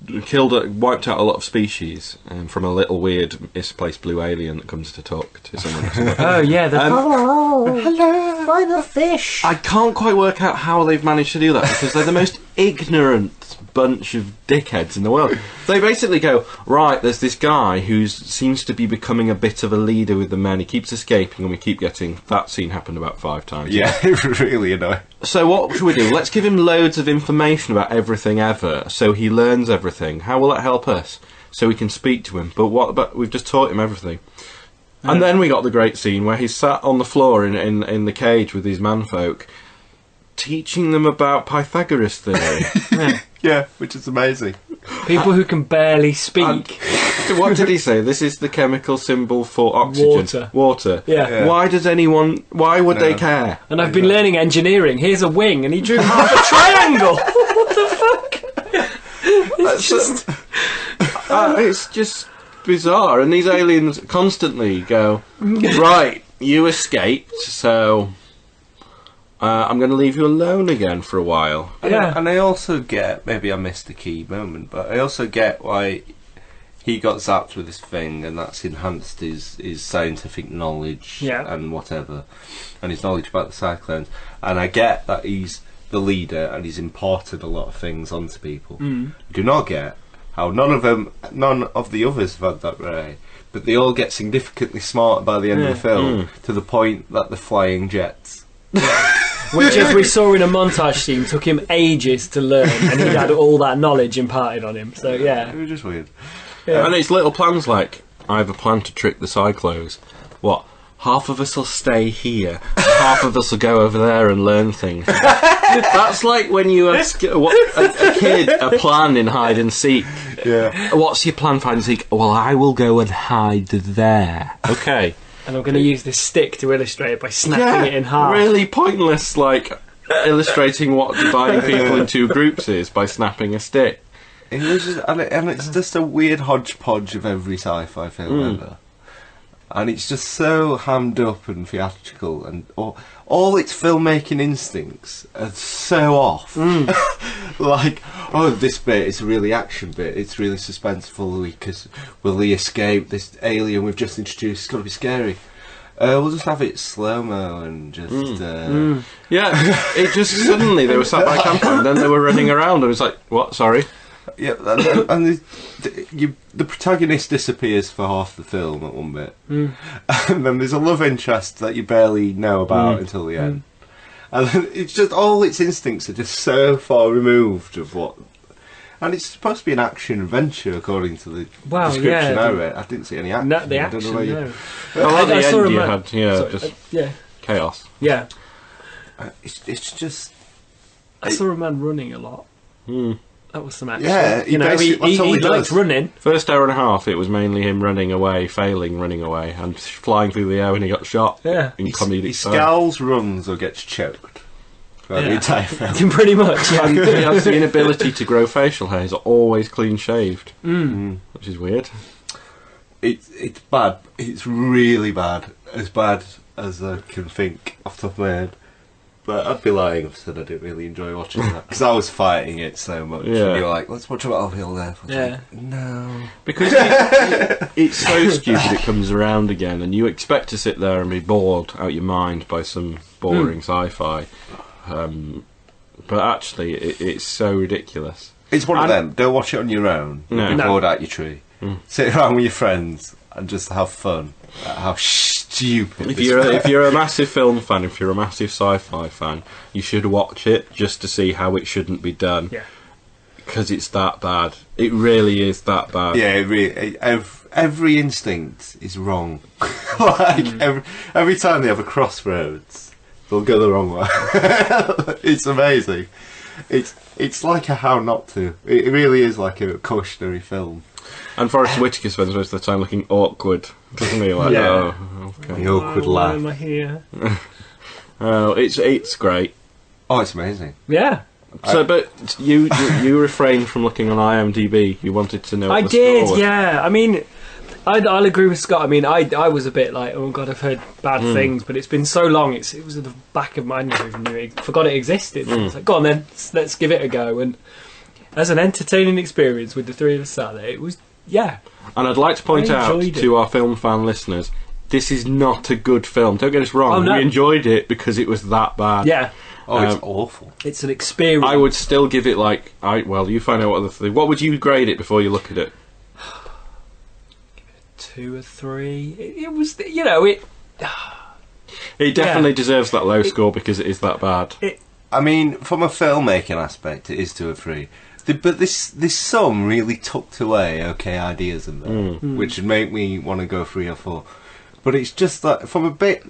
wiped out a lot of species from a little weird misplaced blue alien that comes to talk to someone. Oh yeah, Hello, I'm a fish. I can't quite work out how they've managed to do that because they're the most ignorant bunch of dickheads in the world. They basically go, right, there's this guy who seems to be becoming a bit of a leader with the men. He keeps escaping and we keep getting... That scene happened about 5 times. Yeah, really annoying. So what should we do? Let's give him loads of information about everything ever so he learns everything. How will that help us? So we can speak to him. But what about... We've just taught him everything. And then we got the great scene where he's sat on the floor in the cage with these manfolk teaching them about Pythagoras theory. Yeah, which is amazing. people who can barely speak. What did he say? This is the chemical symbol for oxygen. Water. Yeah. Why would they care? And I've been learning engineering. Here's a wing, and he drew half a triangle. What the fuck? It's just bizarre. And these aliens constantly go, right, you escaped, so I'm going to leave you alone again for a while. Yeah. And I also get, maybe I missed the key moment, but I also get why he got zapped with this thing, and that's enhanced his scientific knowledge and whatever, and his knowledge about the cyclones. And I get that he's the leader and he's imported a lot of things onto people. Do not get how none of the others have had that ray, but they all get significantly smarter by the end of the film, to the point that they're flying jets. Which, as we saw in a montage scene, took him ages to learn, and he had all that knowledge imparted on him. So yeah, It was just weird. And it's little plans like, I have a plan to trick the cyclones. What? Half of us will stay here, half of us will go over there and learn things. That's like when you ask a kid a plan in hide and seek. Yeah. What's your plan for hide and seek? Well, I will go and hide there. Okay. and I'm going to use this stick to illustrate it by snapping it in half. Really pointless, like, illustrating what dividing people into groups is by snapping a stick. It was just, and it's just a weird hodgepodge of every sci-fi film ever. And it's just so hammed up and theatrical, and all its filmmaking instincts are so off. Like, oh, this bit is a really action bit, it's really suspenseful because will they escape this alien we've just introduced? It's got to be scary. We'll just have it slow-mo and just... Yeah, it just suddenly, they were sat by a campfire and then they were running around and it was like, what, sorry? Yeah, and the protagonist disappears for half the film at one bit, and then there's a love interest that you barely know about until the end, and then it's just all its instincts are just so far removed of what, and it's supposed to be an action adventure according to the description I read. I didn't see any action. Not the action, no. Well, at the saw end you a had, just chaos. Yeah. It's just. I saw a man running a lot. That was some action. Yeah, he likes running. First hour and a half, it was mainly him running away, running away, and flying through the air when he got shot. Yeah, he scowls, runs, or gets choked. The entire film. Pretty much. Yeah. And he has the inability to grow facial hair. He's always clean shaved, which is weird. It's bad. It's really bad. As bad as I can think off the top of my head. But I'd be lying if I said I didn't really enjoy watching that, because I was fighting it so much. Yeah. And you're like, let's watch a Battlefield there. Like, no. Because it's so stupid it comes around again, and you expect to sit there and be bored out your mind by some boring sci-fi. But actually, it's so ridiculous. It's one of them. Don't watch it on your own. Be bored out your tree. Sit around with your friends and just have fun. How stupid! If you're a massive film fan, if you're a massive sci-fi fan, you should watch it just to see how it shouldn't be done. Yeah, because it's that bad. It really is that bad. Yeah, it really. Every instinct is wrong. Like every time they have a crossroads, they'll go the wrong way. It's amazing. It's like a How Not To. It really is like a cautionary film. And Forrest Whitaker spends most of the time looking awkward, doesn't he? Like, Yeah. oh, okay. The awkward Why laugh. am I here? Oh, it's great. Oh, it's amazing. Yeah. So, but you refrained from looking on IMDb. You wanted to know. What I the did, score was. yeah. I mean, I'll agree with Scott. I mean, I was a bit like, oh god, I've heard bad things, but it's been so long. It was at the back of my mind. I never even knew it, forgot it existed. It's like, go on then, let's give it a go. And as an entertaining experience with the three of us sat there, it was, yeah. And I'd like to point I out enjoyed it. to our film fan listeners, this is not a good film. Don't get us wrong. Oh, no. We enjoyed it because it was that bad. Yeah, Oh, it's awful. it's an experience. I would still give it like well, you find out what would you grade it before you look at it? 2 or 3. It was, you know, it. It definitely deserves that low score because it is that bad. I mean, from a filmmaking aspect, it is 2 or 3. But there's some really tucked away ideas in there, which would make me want to go 3 or 4. But it's just that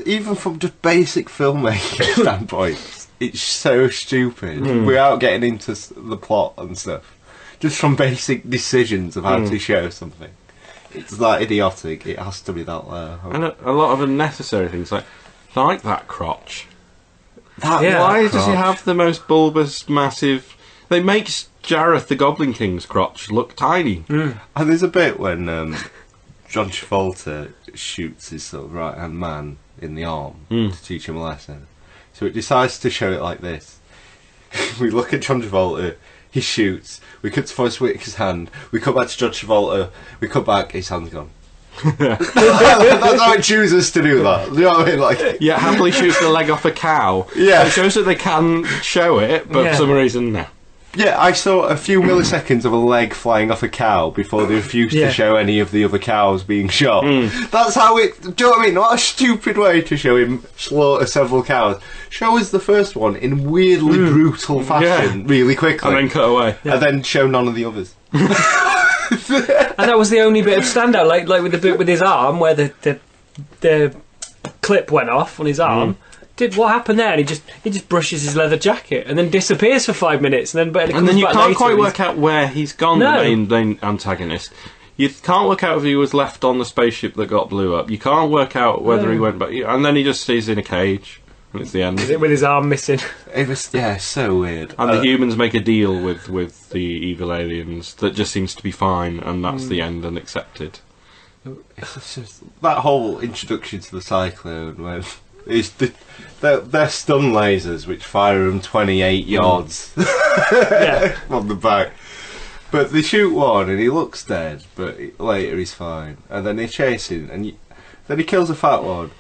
even from just basic filmmaking standpoint, it's so stupid without getting into the plot and stuff. Just from basic decisions of how to show something, it's that idiotic. It has to be that low. And a lot of unnecessary things like that crotch. Yeah. Why does he have the most bulbous, massive? They make Jareth the Goblin King's crotch look tiny. And there's a bit when John Travolta shoots his sort of right-hand man in the arm to teach him a lesson. So it decides to show it like this. We look at John Travolta, he shoots, we cut to Forrest Whitaker's hand, we cut back to John Travolta, we cut back, his hand's gone. That's how it chooses to do that. You know what I mean? Like, Yeah, happily shoots the leg off a cow. Yeah. It shows that they can show it, but for some reason, no. yeah, I saw a few milliseconds of a leg flying off a cow before they refused to show any of the other cows being shot. That's how it. Do you know what I mean? What a stupid way to show him slaughter several cows. Show us the first one in weirdly brutal fashion, really quickly, And then cut away. and then show none of the others. And that was the only bit of standout, like with the bit with his arm where the clip went off on his arm. What happened there? And he just brushes his leather jacket and then disappears for 5 minutes, and then And you can't quite and work out where he's gone. No. The main antagonist. You can't work out if he was left on the spaceship that got blew up. You can't work out whether he went back. And then he just stays in a cage, and it's the end. with his arm missing. It was so weird. And the humans make a deal with the evil aliens that just seems to be fine, and that's the end and accepted. It's just that whole introduction to the cyclone when it's they're stun lasers which fire them 28 yards Yeah. on the back. But they shoot one and he looks dead, but later he's fine. And then they chase him, and then he kills a fat one,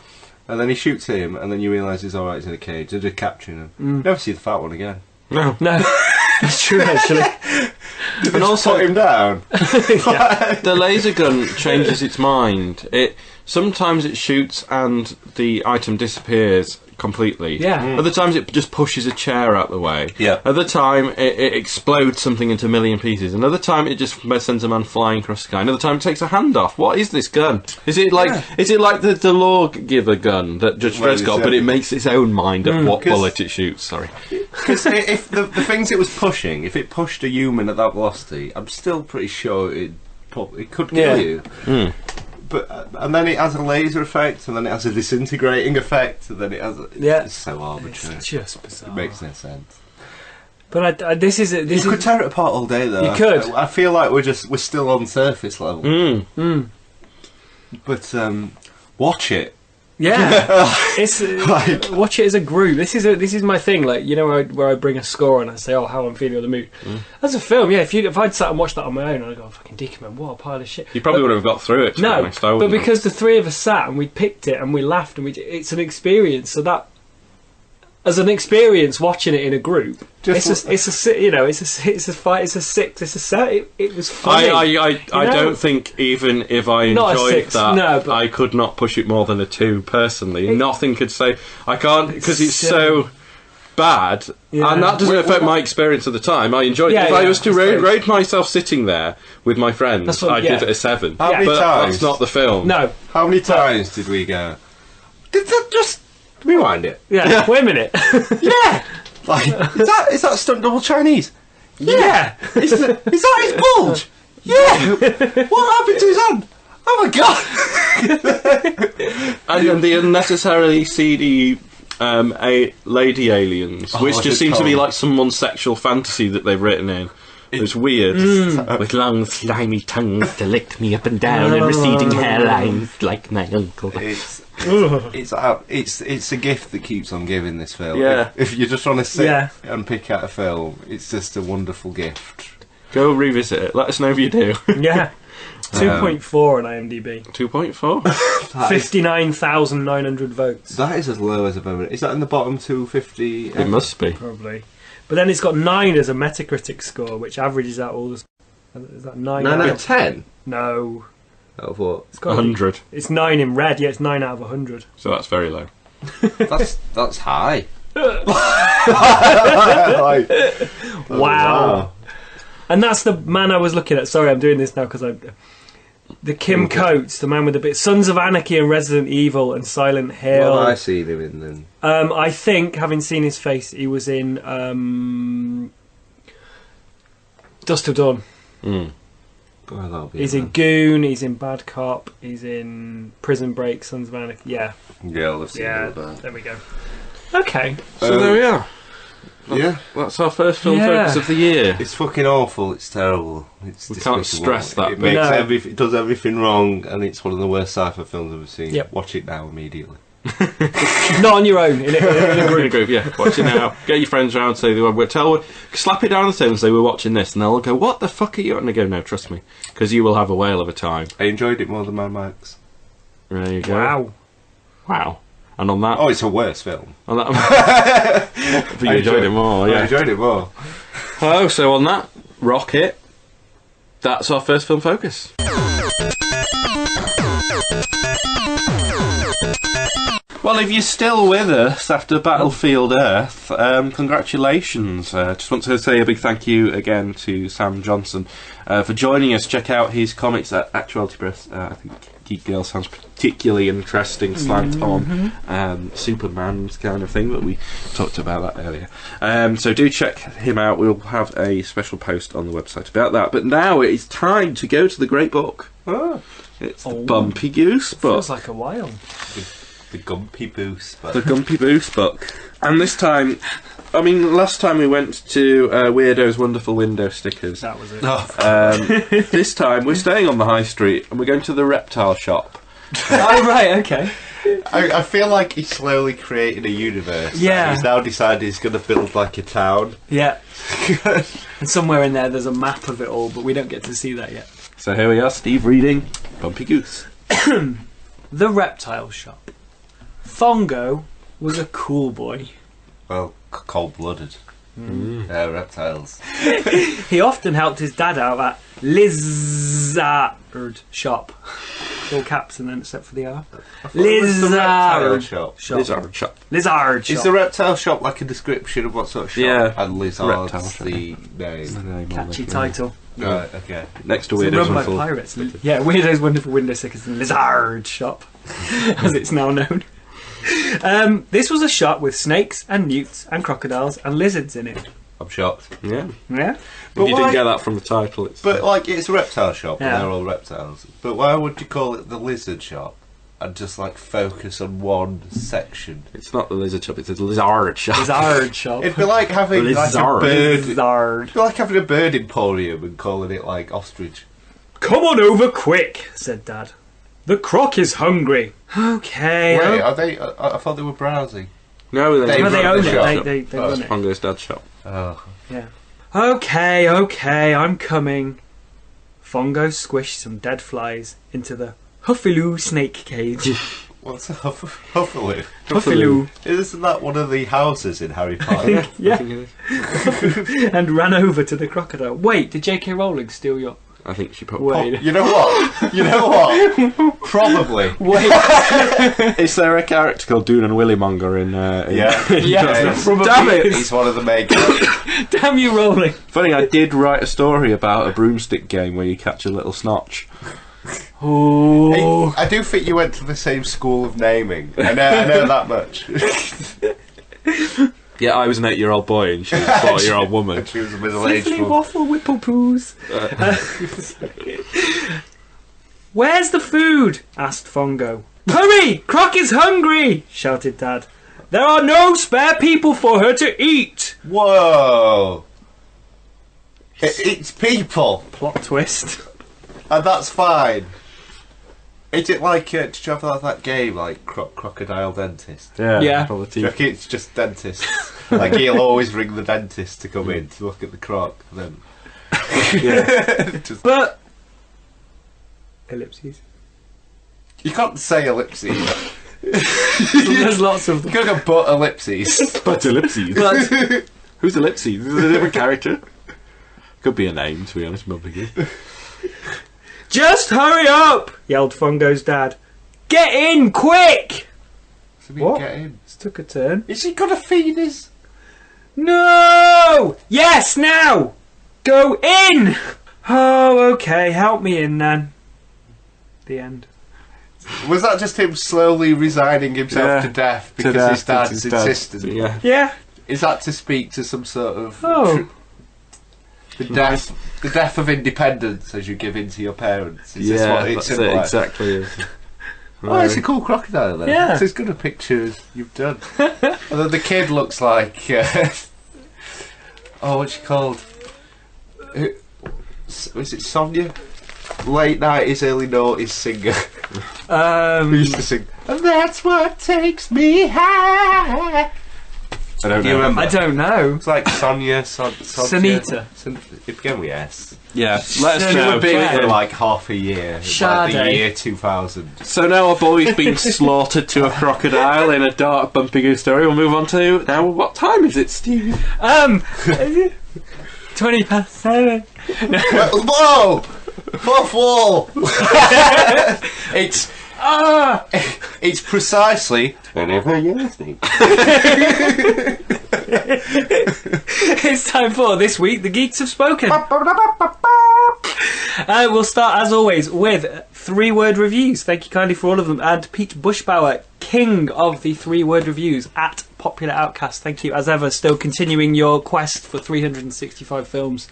and then he shoots him, and then you realise he's alright, he's in a cage. They're just capturing him. Never see the fat one again. No. No, it's true actually. And also put him down. The laser gun changes its mind. Sometimes it shoots and the item disappears completely. Yeah. Other times it just pushes a chair out the way. Yeah. Other time it explodes something into a million pieces. Another time it just sends a man flying across the sky. Another time it takes a hand off. What is this gun? Is it like the lawgiver gun that Judge Well, Dredd's got, but it makes its own mind up what 'Cause- bullet it shoots? Sorry. Because if the things it was pushing, if it pushed a human at that velocity, I'm still pretty sure it could kill you. But and then it has a laser effect, and then it has a disintegrating effect, and then it has. It's so arbitrary. It's just bizarre. It makes no sense. But this is You could tear it apart all day, though. You could. I feel like we're still on surface level. But watch it. Yeah, it's Like- watch it as a group. This is my thing. Like, you know, where I bring a score and I say, oh, how I'm feeling on the mood. As a film, yeah. If I'd sat and watched that on my own, I'd go, fucking Deacon, what a pile of shit. You probably would have got through it. To be No, honest, I but wouldn't have. because the three of us sat and we picked it and we laughed and it's an experience. So that, as an experience, watching it in a group, it's a fight. It's a six. It's a set. It was funny. I don't think even if I Not a enjoyed six, that, no, but- I could not push it more than a 2 personally. Nothing could say I can't because it's so bad, Yeah. and that doesn't affect my experience at the time. I enjoyed it. Yeah, If I yeah, was to that's true. rate myself sitting there with my friends, That's what- I'd yeah. give it a 7. How many but times? that's not the film. No, How many times did we go? Did that just Rewind it. Yeah. Wait a minute. Yeah. Like, is that stunt double Chinese? Yeah. Is that his bulge? Yeah. What happened to his hand? Oh my god. And then the unnecessarily seedy lady aliens, which just seem to be like someone's sexual fantasy that they've written in. It's weird. With long, slimy tongues to lick me up and down and receding hairlines like my uncle. It's a gift that keeps on giving, this film. Yeah. If you just want to sit Yeah. and pick out a film, it's just a wonderful gift. Go revisit it. Let us know if you do. Yeah. 2.4 on IMDb. 2.4. 59,900 votes. That is as low as I've ever. Is that in the bottom 250? It must be. Probably. But then it's got 9 as a Metacritic score, which averages out all the... Is that 9? 9 out of 10? No. Out of what? It's got 100. It's 9 in red. Yeah, it's 9 out of 100. So that's very low. That's high. Wow. And that's the man I was looking at. Sorry, I'm doing this now because the Kim Coates, the man with the bit Sons of Anarchy and Resident Evil and Silent Hill. What have I seen him in then? I think, having seen his face, he was in Dust of Dawn. Mm. Well, that'll be He's it in Goon, he's in Bad Cop, he's in Prison Break, Sons of Anarchy. Yeah, then. Yeah, I've seen all of that. there we go. Okay. So there we are. Yeah. That's our first film Yeah. focus of the year. It's fucking awful. It's terrible. It's We can't despicable. stress that It bit. makes No. it does everything wrong, and it's one of the worst sci-fi films I've ever seen. Yep. Watch it now immediately. Not on your own, in a In a group. group, yeah. Watch it now. Get your friends around. Say slap it down the table and say we're watching this, and they'll go, "What the fuck are you?" And they go, "No, trust me, because you will have a whale of a time." I enjoyed it more than Mad Max. There you go. Wow. Wow. And on that, Oh, it's a worse film. on that, but you enjoyed it more. I Yeah. enjoyed it more. Oh, so on that, Rocket. That's our first film focus. Well, if you're still with us after Battlefield Earth, congratulations. Just want to say a big thank you again to Sam Johnson for joining us. Check out his comics at Actuality Press. I think Geek Girl sounds particularly interesting, slant on Superman's kind of thing, but we talked about that earlier. So do check him out. We'll have a special post on the website about that. But now it is time to go to the great book. Oh, It's the Bumpy Goose book. Feels like a while. the Gumpy Boost. The Gumpy Goose book. And this time, I mean, last time we went to Weirdo's Wonderful Window Stickers. That was it. This time we're staying on the high street and we're going to the reptile shop. Oh, right, okay. I feel like he's slowly created a universe. Yeah. He's now decided he's going to build like a town. Yeah. And somewhere in there there's a map of it all, but we don't get to see that yet. So here we are, Steve reading Bumpy Goose. The reptile shop. Thongo was a cool boy. Well, cold-blooded. Reptiles. He often helped his dad out at Lizard shop. All caps and then except for the R. Reptile Lizard shop. shop. Lizard shop. Lizard shop. Is the reptile shop like a description of what sort of shop? Yeah. And Reptile lizard's shop. the name. Catchy title. Right, okay. Next to It's Weirdo's run by Wonderful. pirates. Yeah, Weirdo's Wonderful Window Stickers and Lizard Shop, as it's now known. This was a shop with snakes and newts and crocodiles and lizards in it. I'm shocked. Yeah. Yeah? But If you why- didn't get that from the title, it's... But, like, it's a reptile shop Yeah. and they're all reptiles. But why would you call it the lizard shop and just, like, focus on one section? It's not the lizard shop, it's the lizard shop. Lizard Shop. It'd be like having, like, a Lizard. bird... Lizard. It'd be like having a bird emporium and calling it, like, ostrich. Come on over quick, said Dad. The croc is hungry. Okay. Wait, are they... I thought they were browsing. No, They No, they run own the it. shop. They Oh, run it. Pongo's dad's shop. Oh. Yeah. Okay, I'm coming. Fongo squished some dead flies into the Huffaloo snake cage. What's a Huffaloo? Huffaloo. Isn't that one of the houses in Harry Potter? Yeah. I think it is. And ran over to the crocodile. Wait, did J.K. Rowling steal your... I think she put... Wait. You know what? You know what? Probably. Wait. Is there a character called Dune and Willymonger in... Yeah. Yeah, probably. Damn it! He's one of the main characters. Damn you, Rowling. Funny, I did write a story about a broomstick game where you catch a little snotch. Oh. I do think you went to the same school of naming. I know that much. Yeah, I was an 8-year-old boy and she was a 40-year-old woman. And she was a middle-aged Fliffly woman. waffle whipple poos. Where's the food? asked Fongo. Hurry! Croc is hungry! shouted Dad. There are no spare people for her to eat! Whoa! It's people, Plot twist. and that's fine. Is it like, did you have that game, like Crocodile Dentist? Yeah. Probably Do you reckon it's just dentists? Like, he'll always ring the dentist to come in to look at the croc, and then... Just- But... ellipses. you can't say ellipses. There's lots of them. You gotta go but ellipses. But ellipses. But Who's ellipses? Is it a different character? Could be a name, to be honest, probably. just hurry up! yelled Fongo's dad. Get in, quick! What? Get in. This took a turn. Is he gonna feed his... No! Yes, now! Go in! Oh, okay, help me in then. The end. Was that just him slowly resigning himself Yeah. to death because his dad's insistent? Yeah. Yeah. Is that to speak to some sort of... Oh. The death of independence as you give in to your parents. Is this Yeah, what it's that's like? it, exactly. Oh, it's a cool crocodile then. Yeah. It's as good a picture as you've done. Although the kid looks like... oh, what's she called? Was it Sonia? Late 90s, early 90s singer. Who used to sing, and that's what takes me high. I don't Do you know. remember? I don't know. It's like Sonia, Sanita. It began with S. Yeah, let us She know. would be Sade. for like half a year. Like the Sade. year 2000. So now our boy's been slaughtered to a crocodile in a dark, bumpy goose story. We'll move on to now. What time is it, Steve? 7:20. Whoa! Fourth wall! It's precisely whenever you're listening. It's time for This Week the Geeks Have Spoken. We'll start, as always, with 3-word reviews. Thank you kindly for all of them. And Pete Bushbauer, king of the 3-word reviews at Popular Outcast. Thank you, as ever, still continuing your quest for 365 films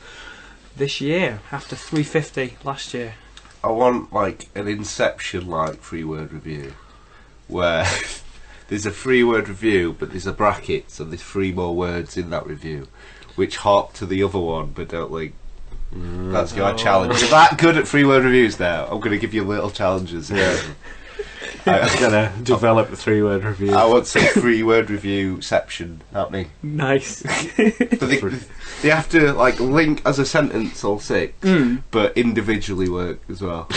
this year, after 350 last year. I want like an Inception-like 3-word review where there's a 3-word review, but there's a bracket, so there's 3 more words in that review, which hark to the other one, but don't link. That's your challenge. You're that good at 3-word reviews now. I'm going to give you little challenges. Yeah. I'm gonna develop a 3-word review. I want some 3-word review-ception happening. Nice. But they have to like link as a sentence all 6, but individually work as well.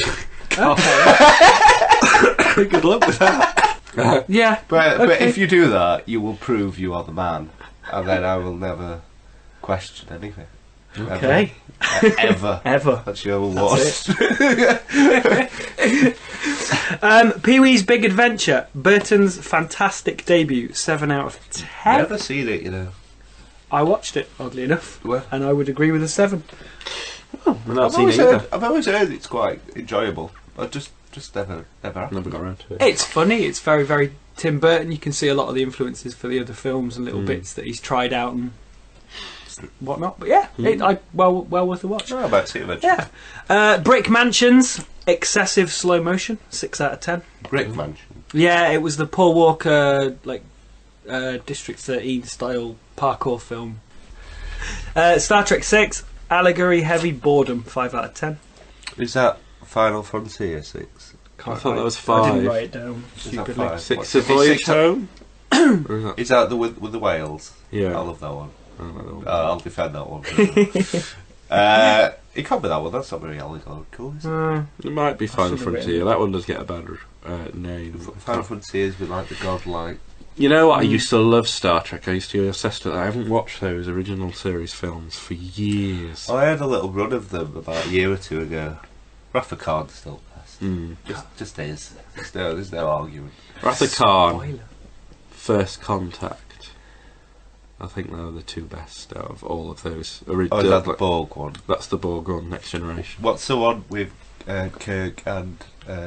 Good luck with that. Yeah. But if you do that, you will prove you are the man, and then I will never question anything. Okay. Ever. Ever. That's your loss. Pee-wee's Big Adventure, Burton's fantastic debut, 7 out of 10. Never seen it, you know. I watched it, oddly enough, Well, and I would agree with a 7. I've not seen it either. I've always heard it's quite enjoyable. I just never happened. Never got around to it. It's funny, it's very, very Tim Burton. You can see a lot of the influences for the other films and little bits that he's tried out and whatnot. But yeah, well worth a watch. Oh, I might see it eventually. Yeah. Brick Mansions, excessive slow motion, 6 out of 10. Brick Mansion. Yeah, it was the Paul Walker District 13 style parkour film. Star Trek 6, allegory heavy boredom, 5 out of 10. Is that Final Frontier 6? I thought that was I 5. didn't write it down. Is that Stupidly. 5? 6 What's A it? Voyage Six- Home? Or is that? Is that the with the whales? Yeah. I love that one. Oh, I'll defend that one. It can't be that one. That's not very allegorical, is it? It might be Final should've written Frontier. That one does get a better name. Final Frontier is with like the godlike. You know what? I used to love Star Trek. I used to be obsessed with it. I haven't watched those original series films for years. I had a little run of them about a year or 2 ago. Wrath of Khan's still best. Just is. There's no argument. Wrath of Khan, Spoiler. First Contact. I think they're the 2 best out of all of those. Oh, is that the Borg one? That's the Borg one, Next Generation. What's the one with Kirk and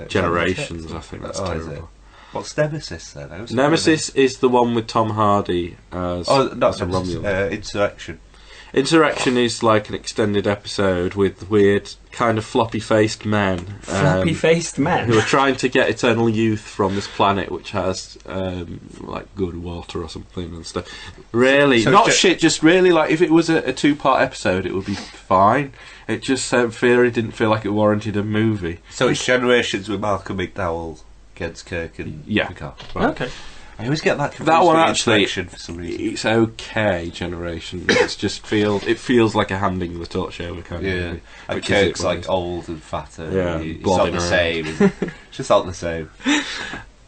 Generations, I think that's Oh, is terrible. What's Nemesis then? I was Nemesis is the one with Tom Hardy as not a Nemesis, Romulan. Insurrection. Insurrection is like an extended episode with weird, kind of floppy-faced men. Floppy-faced men. Who are trying to get eternal youth from this planet which has, like, good water or something and stuff. Really, So not shit, just really, like, if it was a two-part episode, it would be fine. It just didn't feel like it warranted a movie. So it's Generations with Malcolm McDowell against Kirk and Picard. Right. Okay. I always get that confused That one with actually, Insurrection for some reason. it's okay. Generation, it feels like a handing the torch over kind of Yeah, movie. and which is it, Kirk's what it like is. old and fatter. Yeah, and it's blobbing not the around. same. It's just not the same.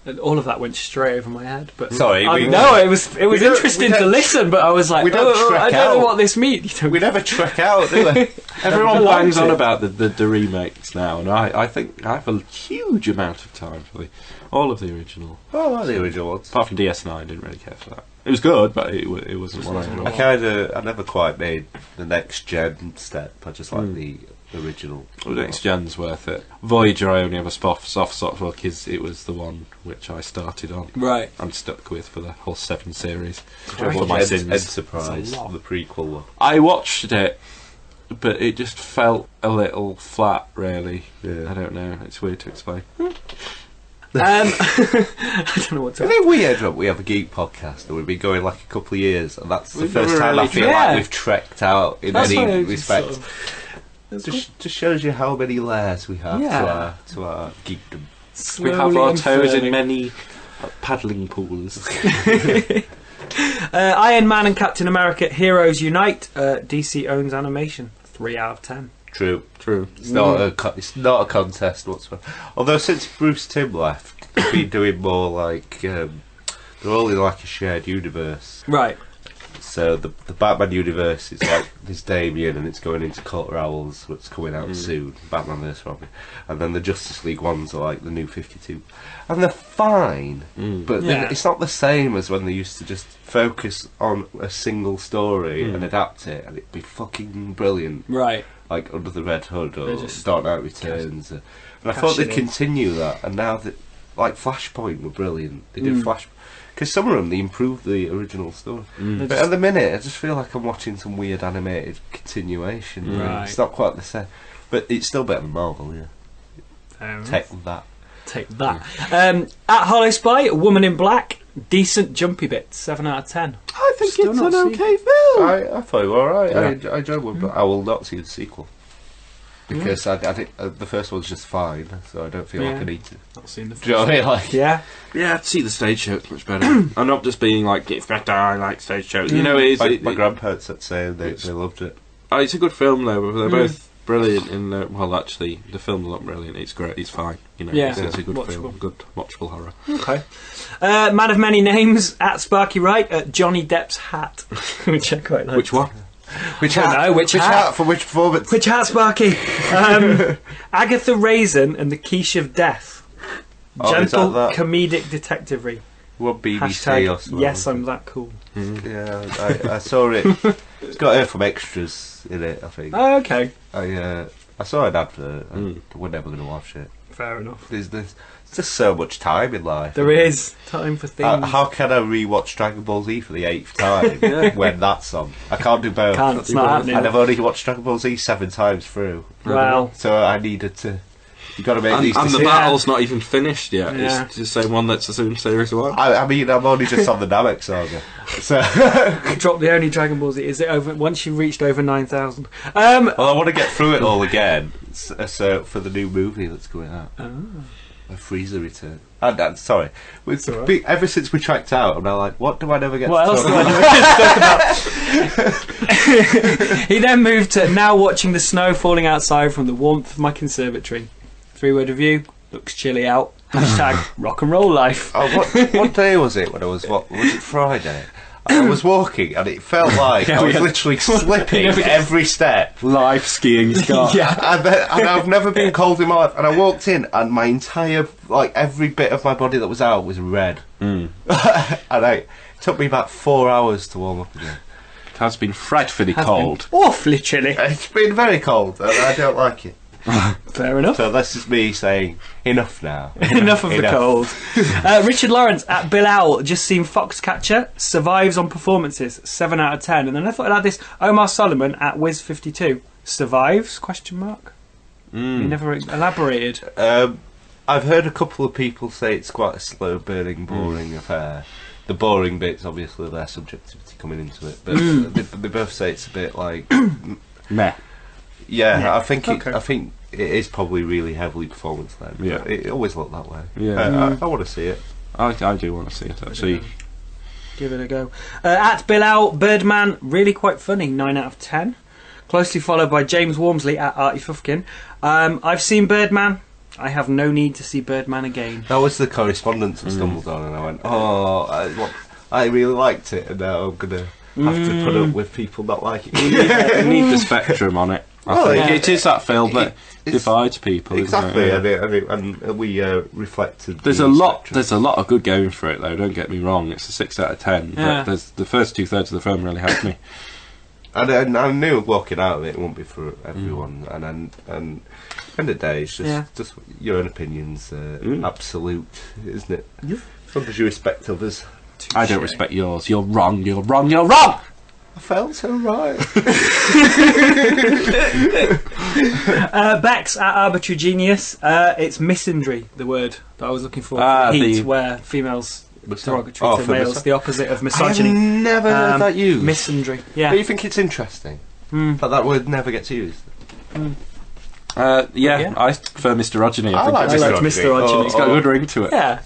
And all of that went straight over my head. But Sorry, no, it was we don't- interesting we to don't- listen. But I was like, we don't trek I don't know out. what this means. We never trek out, do we? Everyone liked bangs on it. about the remakes now, and I think I have a huge amount of time for all of the original. Oh, I like the original ones. Apart from DS9, I didn't really care for that. It was good, but it wasn't one I enjoyed. I never quite made the next gen step. I just like the original. The next gen's worth it. Voyager, I only have a soft spot for because it was the one which I started on Right. and stuck with for the whole 7 series. Right. For my sins. Enterprise, That's a lot. the prequel one. I watched it, but it just felt a little flat, really. Yeah. I don't know. It's weird to explain. I don't know what to. Isn't it weird that we have a geek podcast and we've been going like a couple of years, and that's the We've first never time I really- feel Yeah. like we've trekked out in That's why I any just respect. sort of- Just shows you how many layers we have Yeah. to our geekdom. We have slowly our toes in unfurling. many paddling pools. Iron Man and Captain America Heroes Unite. DC owns animation. 3 out of 10. True. True. It's not it's not a contest whatsoever. Although since Bruce Timm left, they've been doing more like they're all in like a shared universe. Right. So the Batman universe is like this Damien, and it's going into Court Owls, which is coming out soon. Batman vs Robin, and then the Justice League ones are like the New 52, and they're fine, but Yeah. it's not the same as when they used to just focus on a single story and adapt it, and it'd be fucking brilliant. Right. Like Under the Red Hood or They're just Dark Knight Returns, and I thought they'd cashing in. continue that. And now that, like Flashpoint were brilliant, they did Flash, because some of them they improved the original story. But at the minute, I just feel like I'm watching some weird animated continuation. Right. It's not quite the same, but it's still better than Marvel. Yeah, take that. Take that. At Hollow Spy, A Woman in Black. Decent jumpy bits. 7 out of 10. I think Still it's not an seen. okay film. I thought you were alright. Yeah. I enjoyed one, but I will not see the sequel. Because I think the first one's just fine, so I don't feel like I need to. Not seen the Do you know what I mean? Like, Yeah. Yeah, I'd see the stage show. It's much better. I'm not just being like, it's better, I like stage shows. You know, it is. my grandparents had saying they loved it. It's a good film, though. But they're both brilliant in the... Well, actually, the film's not brilliant. It's great. It's fine. You know, Yeah. it's a good film. Watchable. Good, watchable horror. Okay. Man of Many Names. At Sparky Wright. Johnny Depp's hat. Which I quite like. Which one? Which I don't know, which hat? for which performance? Which hat, Sparky? Agatha Raisin and the Quiche of Death. Oh, is Gentle that? comedic detectivery. What BBC or Hashtag something? yes, I'm that cool. Yeah, I saw it. It's got her from extras in it, I think. Oh, okay. I saw an advert. And we're never going to watch it. Fair enough. There's just so much time in life. There is time for things. How can I rewatch Dragon Ball Z for the 8th time when that's on? I can't do both. Can't, it's not happening. And I've only watched Dragon Ball Z 7 times through. Well, So I needed to. You got to make And, these and the decisions. battle's not even finished yet. Yeah. It's the same one that's in Series 1. I mean, I'm only just on the Namek saga. So, drop the only Dragon Ball Z. Is it over once you've reached over 9,000? well, I want to get through it all again. So for the new movie that's going out, a Frieza return. And sorry, all right. ever since we tracked out, I'm now like, what do I never get? What to else talk do I about? never get to talk about? He then moved to now watching the snow falling outside from the warmth of my conservatory. 3-word review. Looks chilly out. Hashtag rock and roll life. Oh, what day was it when I was? What was it? Friday. I was walking and it felt like I was literally slipping every step. Live skiing Scott. Yeah. And I've never been cold in my life. And I walked in, and my entire, like, every bit of my body that was out was red. And it took me about 4 hours to warm up again. It has been frightfully cold. Awfully chilly. It's been very cold, and I don't like it. Fair enough. So this is me saying enough now. Enough of the cold. Richard Lawrence at Bill Owl just seen Foxcatcher, survives on performances, 7 out of 10. And then I thought I'd add this. Omar Solomon at Wiz52 survives? Question mark. He never elaborated. I've heard a couple of people say it's quite a slow burning, boring affair. The boring bits, obviously, their subjectivity coming into it, but they both say it's a bit like Meh. Yeah, I think it is probably really heavily performance-led. Yeah. It always looked that way. Yeah. I want to see it. I do want to see it, actually. Give it a go. At Bill Owl, Birdman, really quite funny, 9 out of 10. Closely followed by James Wormsley at Artie Fufkin. I've seen Birdman. I have no need to see Birdman again. That was the correspondence I stumbled on, and I went, I really liked it, and now I'm going to have to put up with people not liking it. You need the spectrum on it. I think it is that film that divides people. Exactly, isn't it? and we reflected. There's a lot of good going for it, though. Don't get me wrong. It's a 6 out of 10. Yeah. But there's the first 2/3 of the film really helped me. And I knew walking out of it wouldn't be for everyone. And end of the day, it's just your own opinions, absolute, isn't it? Yeah. As long as you respect others. I don't respect yours. You're wrong. You're wrong. You're wrong. I felt so right. Bex at Arbitrary Genius. It's misandry, the word that I was looking for. Heat, where females derogatory to males, the opposite of misogyny. I've never heard that used. Misandry. Yeah. But you think it's interesting that word never gets used? I prefer misogyny. I like misogyny. It's got a good ring to it. Yeah.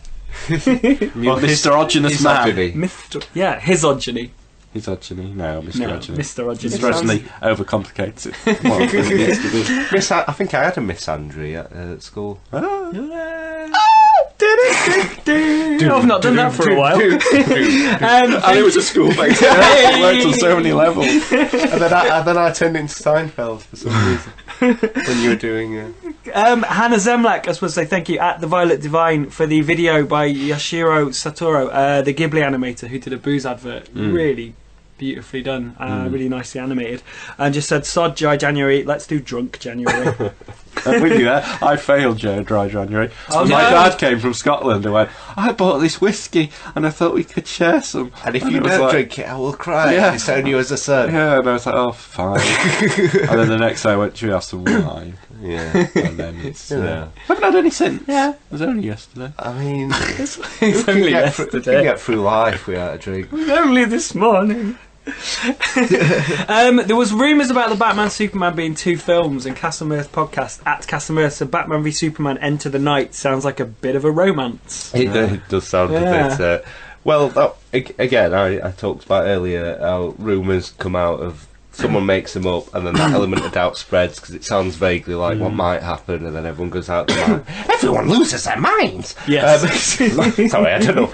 Misogynous man. Hisogyny. Misogyny? No, misogyny. Misogyny. Misogyny overcomplicates it. What it needs to be. I think I had a Miss Andrew at school. I've not done that for a while. And it was a school-based. It worked on so many levels. And then I turned into Seinfeld for some reason when you were doing. Hannah Zemlak, I suppose, say thank you at The Violet Divine for the video by Yoshiro Satoru, the Ghibli animator who did a booze advert. Really beautifully done, really nicely animated, and just said sod dry January, let's do drunk January. I'm with you there. I failed dry January. Oh, My no. dad came from Scotland and went, I bought this whiskey and I thought we could share some. And if you don't drink it, I will cry. Yeah. It's only you as a son. Yeah, and I was like, oh, fine. And then the next day I went, should we have some wine? Yeah. And then it's... I haven't had any since. Yeah. It was only yesterday. I mean, It's only you can yesterday. get through life without a drink. Only this morning. There was rumours about the Batman Superman being 2 films, and Castlemirth podcast at Castlemirth said Batman v Superman Enter the Night sounds like a bit of a romance. It does sound a bit. Well, again, I talked about earlier how rumours come out of someone makes them up, and then that element of doubt spreads because it sounds vaguely like what might happen, and then everyone goes out to mind. Everyone loses their minds. Yes. Sorry, I don't know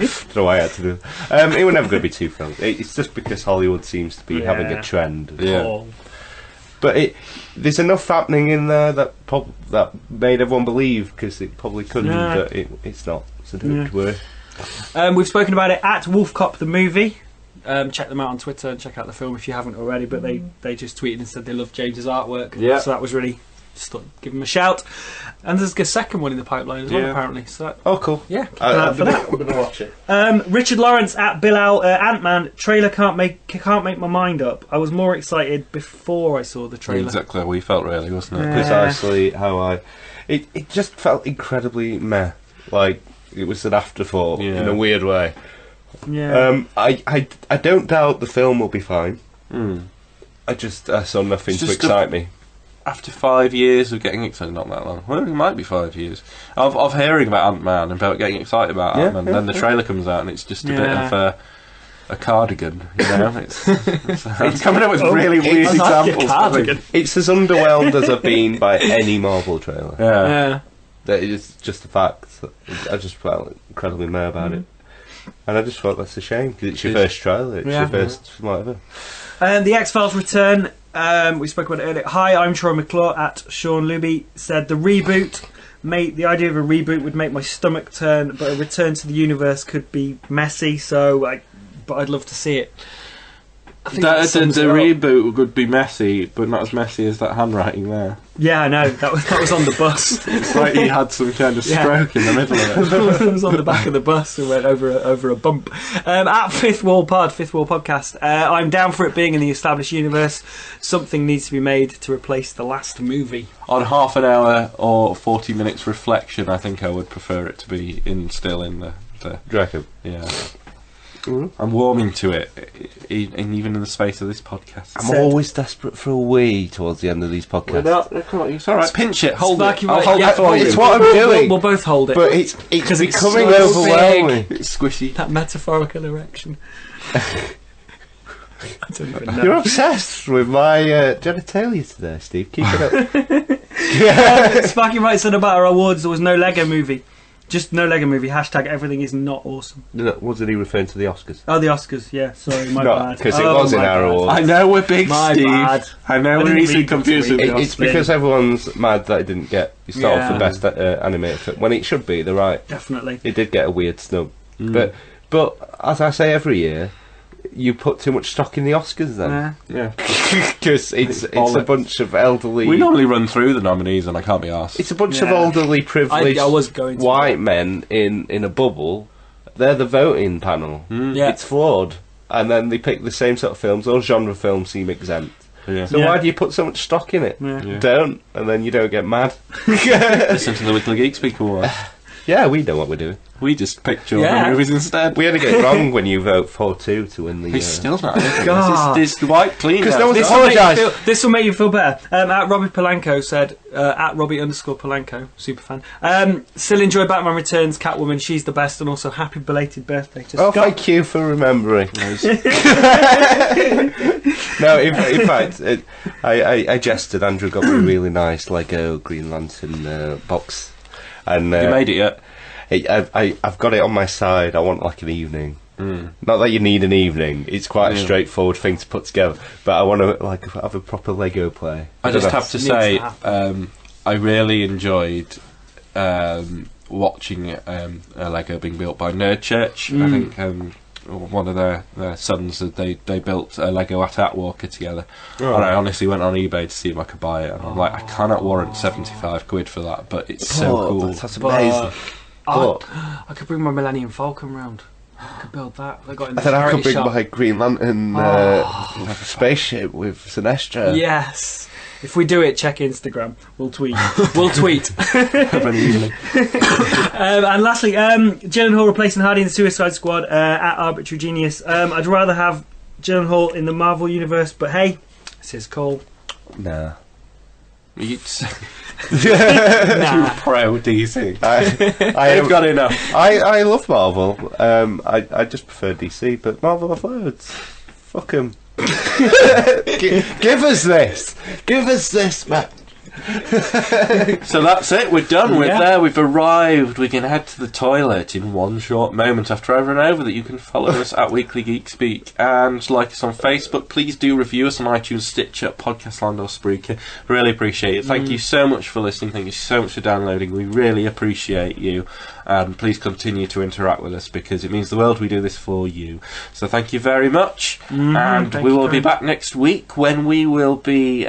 why I had to do that. It was never going to be 2 films. It's just because Hollywood seems to be having a trend. Yeah. But there's enough happening in there that made everyone believe, because it probably couldn't, but it's not. So don't worry. We've spoken about it at Wolfcop the movie. Check them out on Twitter and check out the film if you haven't already, but they just tweeted and said they love James's artwork. Yeah. So that was really, just thought, give them a shout. And there's a second one in the pipeline as well, apparently. So Cool. Yeah, keep an eye out for that. I'm going to watch it. Richard Lawrence at Bill Owl, Ant-Man trailer can't make my mind up. I was more excited before I saw the trailer. Exactly how we felt, really, wasn't it? Precisely how it just felt incredibly meh. Like it was an afterthought in a weird way. Yeah. I don't doubt the film will be fine. I saw nothing to excite me. After 5 years of getting excited, not that long. Well, it might be 5 years of hearing about Ant-Man and about getting excited about Ant-Man. Then the trailer comes out and it's just a bit of a cardigan. You know, it's coming up with really weird examples. It's as underwhelmed as I've been by any Marvel trailer. Yeah. That is just a fact. I just felt incredibly meh about it. And I just thought that's a shame, because it's your first trailer, it's your first whatever. The X-Files return, we spoke about it earlier. Hi, I'm Troy McClure at Sean Luby, said the idea of a reboot would make my stomach turn, but a return to the universe could be messy, but I'd love to see it. The reboot would be messy, but not as messy as that handwriting there. Yeah, I know. That was on the bus. It's like he had some kind of stroke in the middle of it. It was on the back of the bus and went over a bump. At Fifth Wall Podcast. I'm down for it being in the established universe. Something needs to be made to replace the last movie. On half an hour or 40 minutes reflection, I think I would prefer it to be still in the Draco. Yeah. I'm warming to it, even in the space of this podcast. I'm always desperate for a wee towards the end of these podcasts. It's alright. Let's pinch it. Hold it. I'll hold it for you. It's what I'm doing. We'll both hold it. But it's becoming so overwhelming. big. It's squishy. That metaphorical erection. I don't even know. You're obsessed with my genitalia today, Steve. Keep it up. Sparky Wright said about our awards there was no Lego movie. Just no Lego movie. # everything is not awesome. No, wasn't he referring to the Oscars? Oh, the Oscars. Yeah, sorry, my bad. Because it was in our awards. I know we're big, My Steve. bad. I know I we're didn't easily read the confused with tweet. the It's Oscars. because everyone's mad that it didn't get started for best animated film. When it should be, they're right. Definitely. It did get a weird snub. But as I say every year, you put too much stock in the Oscars then. Yeah. Because it's a bunch of elderly... We normally run through the nominees and I can't be arsed. It's a bunch of elderly, privileged I was going to white men in a bubble. They're the voting panel. Yeah. It's flawed. And then they pick the same sort of films. All genre films seem exempt. Yeah. So why do you put so much stock in it? Yeah. Don't, and then you don't get mad. Listen to the Weekly Geek Speak Awards. Yeah, we know what we're doing. We just picked children movies instead. We only get it wrong when you vote 4-2 to win the... He's still not. God. This is white clean. Because no one's This apologised. this will make you feel better. At Robbie Polanco said, at Robbie_Polanco, super fan. Still enjoy Batman Returns, Catwoman, she's the best, and also happy belated birthday to Scott. Thank you for remembering. No, in fact, I jested. Andrew got me a really nice Lego Green Lantern box. And You made it yet? I've got it on my side. I want like an evening. Not that you need an evening. It's quite a straightforward thing to put together. But I want to like have a proper Lego play. I just have to say, to I really enjoyed watching a Lego being built by Nerd Church. I think one of their sons, they built a Lego at Walker together. And I honestly went on eBay to see if I could buy it. And I'm like, I cannot warrant 75 quid for that, but it's so cool. That's amazing. I could bring my Millennium Falcon round. I could build that. I got in the then I charity could bring shop. my Green Lantern spaceship with Sinestro. Yes. If we do it, check Instagram. We'll tweet. Have an evening. And lastly, Gyllenhaal replacing Hardy in the Suicide Squad at Arbitrary Genius. I'd rather have Gyllenhaal in the Marvel Universe, but hey, it's his call. Nah. It's Nah. pro DC. I've got enough. I love Marvel. I just prefer DC, but Marvel have loads. Fuck 'em. Give us this. Give us this, man. So that's it, we're done, we're there, we've arrived, we can head to the toilet in one short moment after over and over. That you can follow us at Weekly Geek Speak and like us on Facebook. Please do review us on iTunes, Stitcher, Podcastland or Spreaker. Really appreciate it. Thank you so much for listening, thank you so much for downloading, we really appreciate you, and please continue to interact with us because it means the world. We do this for you, so thank you very much. And we will be back next week when we will be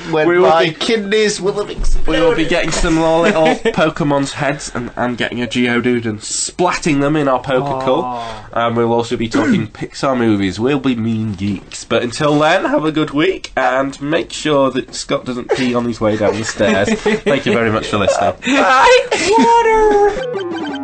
My kidneys will have exploded. we will be getting some more little Pokemon's heads and getting a Geodude and splatting them in our Pokécall. And we'll also be talking Pixar movies. We'll be mean geeks. But until then, have a good week and make sure that Scott doesn't pee on his way down the stairs. Thank you very much for listening. Water!